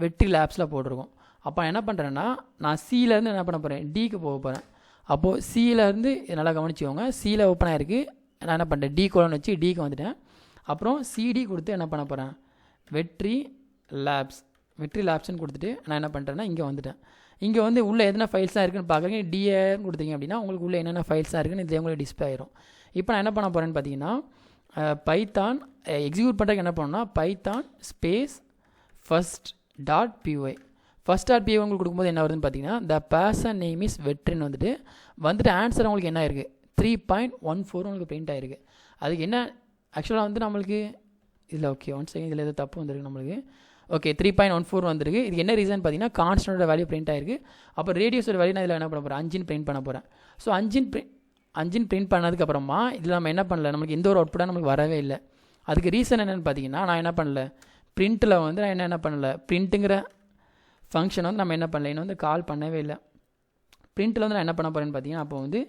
வெற்றி லேப்ஸில் போட்டிருக்கோம். அப்போ என்ன பண்ணுறேன்னா நான் சியிலேருந்து என்ன பண்ண போகிறேன் டிக்கு போக போகிறேன். அப்போது சியிலேருந்து நல்லா கவனிச்சுக்கோங்க, சியில் ஓப்பன் ஆகிருக்கு. நான் என்ன பண்ணுறேன் டி கோலன் வச்சு டிக்கு வந்துட்டேன். அப்புறம் சிடி கொடுத்து என்ன பண்ண போகிறேன் வெற்றி லேப்ஸ்ன்னு கொடுத்துட்டு நான் என்ன பண்ணுறேன்னா இங்கே வந்துட்டேன். இங்கே வந்து உள்ளே எத்தனை ஃபைல்ஸாக இருக்குன்னு பார்க்குறீங்க. டிஏன்னு கொடுத்தீங்க அப்படின்னா உங்களுக்கு உள்ளே என்னென்ன ஃபைல்ஸாக இருக்குன்னு இது உங்களுக்கு டிஸ்பிளே ஆயிரும். இப்போ நான் என்ன பண்ண போகிறேன்னு பார்த்தீங்கன்னா பைத்தான் எக்ஸிக்யூட் பண்ணுறதுக்கு என்ன பண்ணணும்னா பைத்தான் ஸ்பேஸ் first.py உங்களுக்கு கொடுக்கும்போது என்ன வருதுன்னு பார்த்தீங்கன்னா த பர்சன் நேம் இஸ் வெற்றின்னு வந்துட்டு ஆன்சர் உங்களுக்கு என்ன இருக்குது 3.14 உங்களுக்கு பிரிண்ட் ஆகிருக்கு. அதுக்கு என்ன ஆக்சுவலாக வந்து நம்மளுக்கு இதில் ஓகே 1 செகண்ட் இதில் எதாவது தப்பு வந்துருக்கு நம்மளுக்கு. ஓகே 3.14 வந்துருக்கு. இதுக்கு என்ன ரீசன் பார்த்தீங்கன்னா கான்ஸ்டன்டோட வேல்யூ பிரிண்ட் ஆகிருக்கு. அப்போ ரேடியஸோட வேல்யூ நான் இதில் என்ன பண்ண போகிறேன் 5 பிரிண்ட் பண்ண போகிறேன். ஸோ 5 பிரிண்ட் பண்ணதுக்கப்புறமா இதில் நம்ம என்ன பண்ணல, நம்மளுக்கு எந்த ஒரு அவுட்புட்டாக நம்மளுக்கு வரவே இல்லை. அதுக்கு ரீசன் என்னென்னு பார்த்தீங்கன்னா நான் என்ன பண்ணல பிரிண்ட்டில் வந்து நான் என்ன பண்ணல பிரிண்ட்டுங்கிற ஃபங்க்ஷன் வந்து நம்ம என்ன பண்ணல இன்னும் வந்து கால் பண்ணவே இல்லை. பிரிண்ட்டில் வந்து நான் என்ன பண்ண போகிறேன்னு பார்த்தீங்கன்னா அப்போ வந்து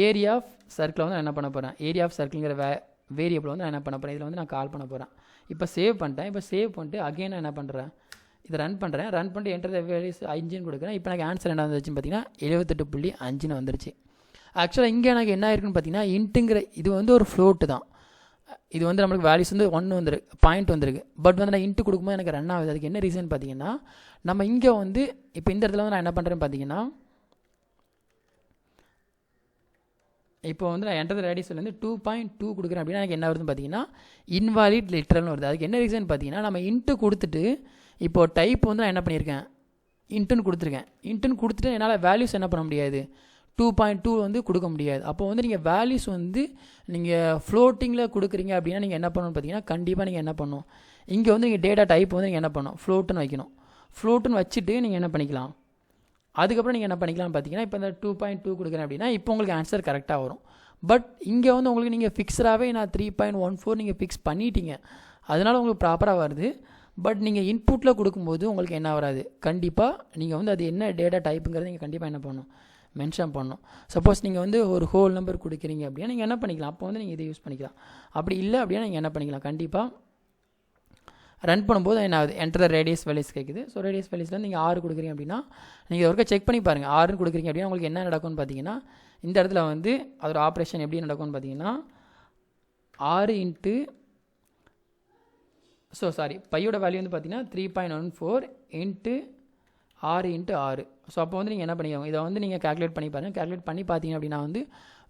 ஏரியா ஆஃப் சர்க்கிளை வந்து நான் என்ன பண்ண போகிறேன் ஏரியா ஆஃப் சர்க்கிள்ங்கிற வேரியபிள் வந்து நான் என்ன பண்ண போகிறேன் இதில் வந்து நான் கால் பண்ண போகிறேன். இப்போ சேவ் பண்ணிட்டேன். இப்போ சேவ் பண்ணிட்டு அகைன் நான் என்ன பண்ணுறேன் இதை ரன் பண்ணிட்டு என்டர் த வேல்யூஸ் 5ன்னு கொடுக்குறேன். இப்போ எனக்கு ஆன்சர் என்ன வந்துருச்சுன்னு பார்த்தீங்கன்னா 78.5 வந்துருச்சு. ஆக்சுவலாக இங்கே எனக்கு என்ன இருக்குன்னு பார்த்தீங்கன்னா இன்ட்டுங்கிற இது வந்து ஒரு ஃப்ளோட்டு தான். இது வந்து நம்மளுக்கு வேல்யூஸ் வந்து 1 பாயிண்ட் வந்துருக்கு. பட் வந்து நான் இன்ட்டு கொடுக்கும்போது எனக்கு ரன் ஆகுது. அதுக்கு என்ன ரீசன் பார்த்தீங்கன்னா நம்ம இங்கே வந்து இப்போ இந்த இடத்துல வந்து நான் என்ன பண்ணுறேன்னு பார்த்தீங்கன்னா இப்போ வந்து நான் என்டர் ரேடியஸில் வந்து 2.2 கொடுக்குறேன் அப்படின்னா எனக்கு என்ன வருதுன்னு பார்த்தீங்கன்னா இன்வாலிட் லிட்ரல்னு வருது. அதுக்கு என்ன ரீசன் பார்த்தீங்கன்னா நம்ம இன்ட்டு கொடுத்துட்டு இப்போது டைப் வந்து நான் என்ன பண்ணியிருக்கேன் இன்ட்டுன்னு கொடுத்துருக்கேன். இன்ட்டுன்னு கொடுத்துட்டு என்னால் வேல்யூஸ் என்ன பண்ண முடியாது 2.2 வந்து கொடுக்க முடியாது. அப்போ வந்து நீங்கள் வேல்யூஸ் வந்து நீங்கள் ஃப்ளோட்டிங்கில் கொடுக்குறீங்க அப்படின்னா நீங்கள் என்ன பண்ணணும்னு பார்த்தீங்கன்னா கண்டிப்பாக நீங்கள் என்ன பண்ணணும், இங்கே வந்து நீங்கள் டேட்டா டைப் வந்து நீங்கள் என்ன பண்ணணும், ஃப்ளோட்டுன்னு வைக்கணும். ஃப்ளோட்டுன்னு வச்சுட்டு நீங்கள் என்ன பண்ணிக்கலாம், அதுக்கப்புறம் நீங்கள் என்ன பண்ணிக்கலாம்னு பார்த்தீங்கன்னா இப்போ இந்த 2.2 கொடுக்குறேன் அப்படின்னா இப்போ உங்களுக்கு ஆன்சர் கரெக்டாக வரும். பட் இங்கே வந்து உங்களுக்கு நீங்கள் ஃபிக்ஸடாகவே நான் 3.14 நீங்கள் ஃபிக்ஸ் பண்ணிட்டீங்க, அதனால் உங்களுக்கு ப்ராப்பராக வருது. பட் நீங்கள் இன்புட்டில் கொடுக்கும்போது உங்களுக்கு என்ன வராது, கண்டிப்பாக நீங்கள் வந்து அது என்ன டேட்டா டைப்புங்கிறது நீங்கள் கண்டிப்பாக என்ன பண்ணணும், மென்ஷன் பண்ணணும். சப்போஸ் நீங்கள் வந்து ஒரு ஹோல் நம்பர் கொடுக்குறீங்க அப்படின்னா நீங்கள் என்ன பண்ணிக்கலாம், அப்போ வந்து நீங்கள் இதை யூஸ் பண்ணிக்கலாம். அப்படி இல்லை அப்படின்னா நீங்கள் என்ன பண்ணிக்கலாம், கண்டிப்பாக ரன் பண்ணும்போது என்ன ஆகுது, என்டர் த ரேடியஸ் வேல்யூஸ் கேட்குது. ஸோ ரேடியஸ் வேல்யூஸில் நீங்கள் 6 கொடுக்குறீங்க அப்படின்னா நீங்கள் ஒருக்கா செக் பண்ணி பாருங்கள். 6 கொடுக்குறீங்க அப்படின்னா உங்களுக்கு என்ன நடக்கும்னு பார்த்தீங்கன்னா இந்த இடத்துல வந்து அதோட ஆப்ரேஷன் எப்படி நடக்கும்னு பார்த்தீங்கன்னா 6 இன்ட்டு பையோட வேல்யூ வந்து பார்த்தீங்கன்னா 3.14 இன்ட்டு 6 இன்ட்டு 6. ஸோ அப்போ வந்து நீங்கள் என்ன பண்ணிக்கோங்க, இதை வந்து நீங்கள் கேல்குலேட் பண்ணி பாருங்கள். கேல்குலேட் பண்ணி பார்த்தீங்க அப்படின்னா வந்து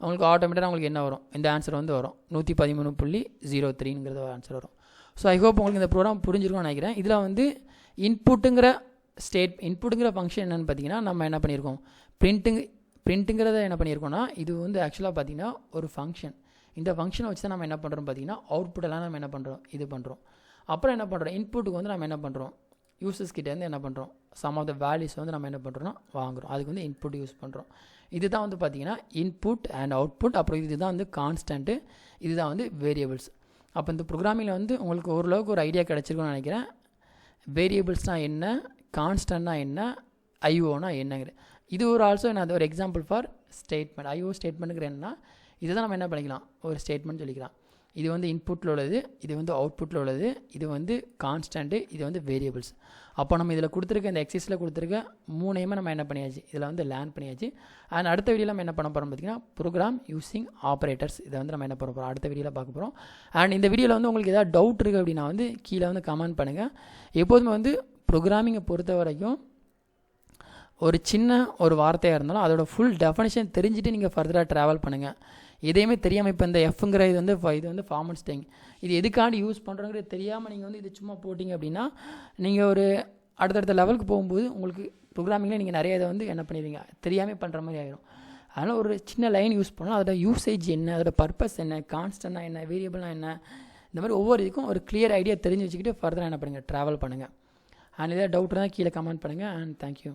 உங்களுக்கு ஆட்டோமேட்டிக்காக உங்களுக்கு என்ன வரும், இந்த ஆன்சர் வந்து வரும் 113.03ங்கிறது ஆன்சர் வரும். ஸோ ஐ ஹோப் உங்களுக்கு இந்த ப்ரோக்ராம் புரிஞ்சிருக்கும்னு நினைக்கிறேன். இதில் வந்து இன்புட்டுங்கிற ஃபங்க்ஷன் என்னென்னு பார்த்தீங்கன்னா நம்ம என்ன பண்ணியிருக்கோம், பிரிண்ட்டுங்கிறத என்ன பண்ணியிருக்கோம்னா இது வந்து ஆக்சுவலாக பார்த்தீங்கன்னா ஒரு ஃபங்க்ஷன். இந்த ஃபங்க்ஷனை வச்சு தான் நம்ம என்ன பண்ணுறோம் பார்த்தீங்கன்னா அவுட்புட்டெல்லாம் நம்ம என்ன பண்ணுறோம், இது பண்ணுறோம். அப்புறம் என்ன பண்ணுறோம், இன்புட்டுக்கு வந்து நம்ம என்ன பண்ணுறோம், யூசர்ஸ் கிட்டேருந்து என்ன பண்ணுறோம், சம் ஆஃப் த வேல்யூஸ் வந்து நம்ம என்ன பண்ணுறோம்னா வாங்குகிறோம். அதுக்கு வந்து இன்புட் யூஸ் பண்ணுறோம். இதுதான் வந்து பார்த்தீங்கன்னா இன்புட் அண்ட் அவுட்புட். அப்புறம் இதுதான் வந்து கான்ஸ்டன்ட்டு, இதுதான் வந்து வேரியபிள்ஸ். அப்போ இந்த ப்ரோக்ராமிங்கில் வந்து உங்களுக்கு ஓரளவுக்கு ஒரு ஐடியா கிடச்சிருக்குன்னு நினைக்கிறேன். வேரியபிள்ஸ்னால் என்ன, கான்ஸ்டன்ட்னா என்ன, ஐஓனா என்னங்கிற இது ஒரு ஆல்சோ நான் ஒரு எக்ஸாம்பிள் ஃபார் ஸ்டேட்மெண்ட். ஐஓ ஸ்டேட்மெண்ட்டுங்கிற என்னன்னா இதை தான் நம்ம என்ன பண்ணிக்கலாம், ஒரு ஸ்டேட்மெண்ட் சொல்லிக்கலாம். இது வந்து இன்புட்டில் உள்ளது, இது வந்து அவுட்புட்டில் உள்ளது, இது வந்து கான்ஸ்டன்ட்டு, இது வந்து வேரியபிள்ஸ். அப்போ நம்ம இதில் கொடுத்துருக்க இந்த எக்ஸைஸில் கொடுத்துருக்க 3 நம்ம என்ன பண்ணியாச்சு, இதில் வந்து லேர்ன் பண்ணியாச்சு. அண்ட் அடுத்த வீடியோவில் நம்ம என்ன பண்ண போகிறோம் பார்த்தீங்கன்னா ப்ரோக்ராம் யூஸிங் ஆப்ரேட்டர்ஸ். இதை வந்து நம்ம என்ன பண்ண போகிறோம், அடுத்த வீடியோவில் பார்க்க போகிறோம். அண்ட் இந்த வீடியோவில் வந்து உங்களுக்கு ஏதாவது டவுட் இருக்குது அப்படின்னா வந்து கீழே வந்து கமெண்ட் பண்ணுங்கள். எப்போதுமே வந்து ப்ரோக்ராமிங்கை பொறுத்த வரைக்கும் ஒரு சின்ன ஒரு வார்த்தையாக இருந்தாலும் அதோட ஃபுல் டெஃபனிஷன் தெரிஞ்சுட்டு நீங்கள் ஃபர்தராக ட்ராவல் பண்ணுங்கள். எதையுமே தெரியாமல் இப்போ இந்த எஃப்ங்கிற இது வந்து ஃபார்மல் ஸ்டேங், இது எதுக்காண்டி யூஸ் பண்ணுறோங்கிறது தெரியாமல் நீங்கள் வந்து இது சும்மா போட்டிங்க அப்படின்னா நீங்கள் ஒரு அடுத்தடுத்த லெவலுக்கு போகும்போது உங்களுக்கு ப்ரோக்ராமிங்கில் நீங்கள் நிறைய இதை வந்து என்ன பண்ணிடுவீங்க, தெரியாமல் பண்ணுற மாதிரி ஆகிடும். அதனால் ஒரு சின்ன லைன் யூஸ் பண்ணலாம், அதோட யூசேஜ் என்ன, அதோட பர்பஸ் என்ன, கான்ஸ்டன்ட்னா என்ன, வேரியபிள்னா என்ன, இந்த மாதிரி ஒவ்வொரு இதுக்கும் ஒரு கிளியர் ஐடியா தெரிஞ்சு வச்சுக்கிட்டு ஃபர்தராக என்ன பண்ணுங்கள், ட்ராவல் பண்ணுங்கள். அண்ட் ஏதாவது டவுட் இருந்தால் கீழே கமெண்ட் பண்ணுங்கள். And thank you.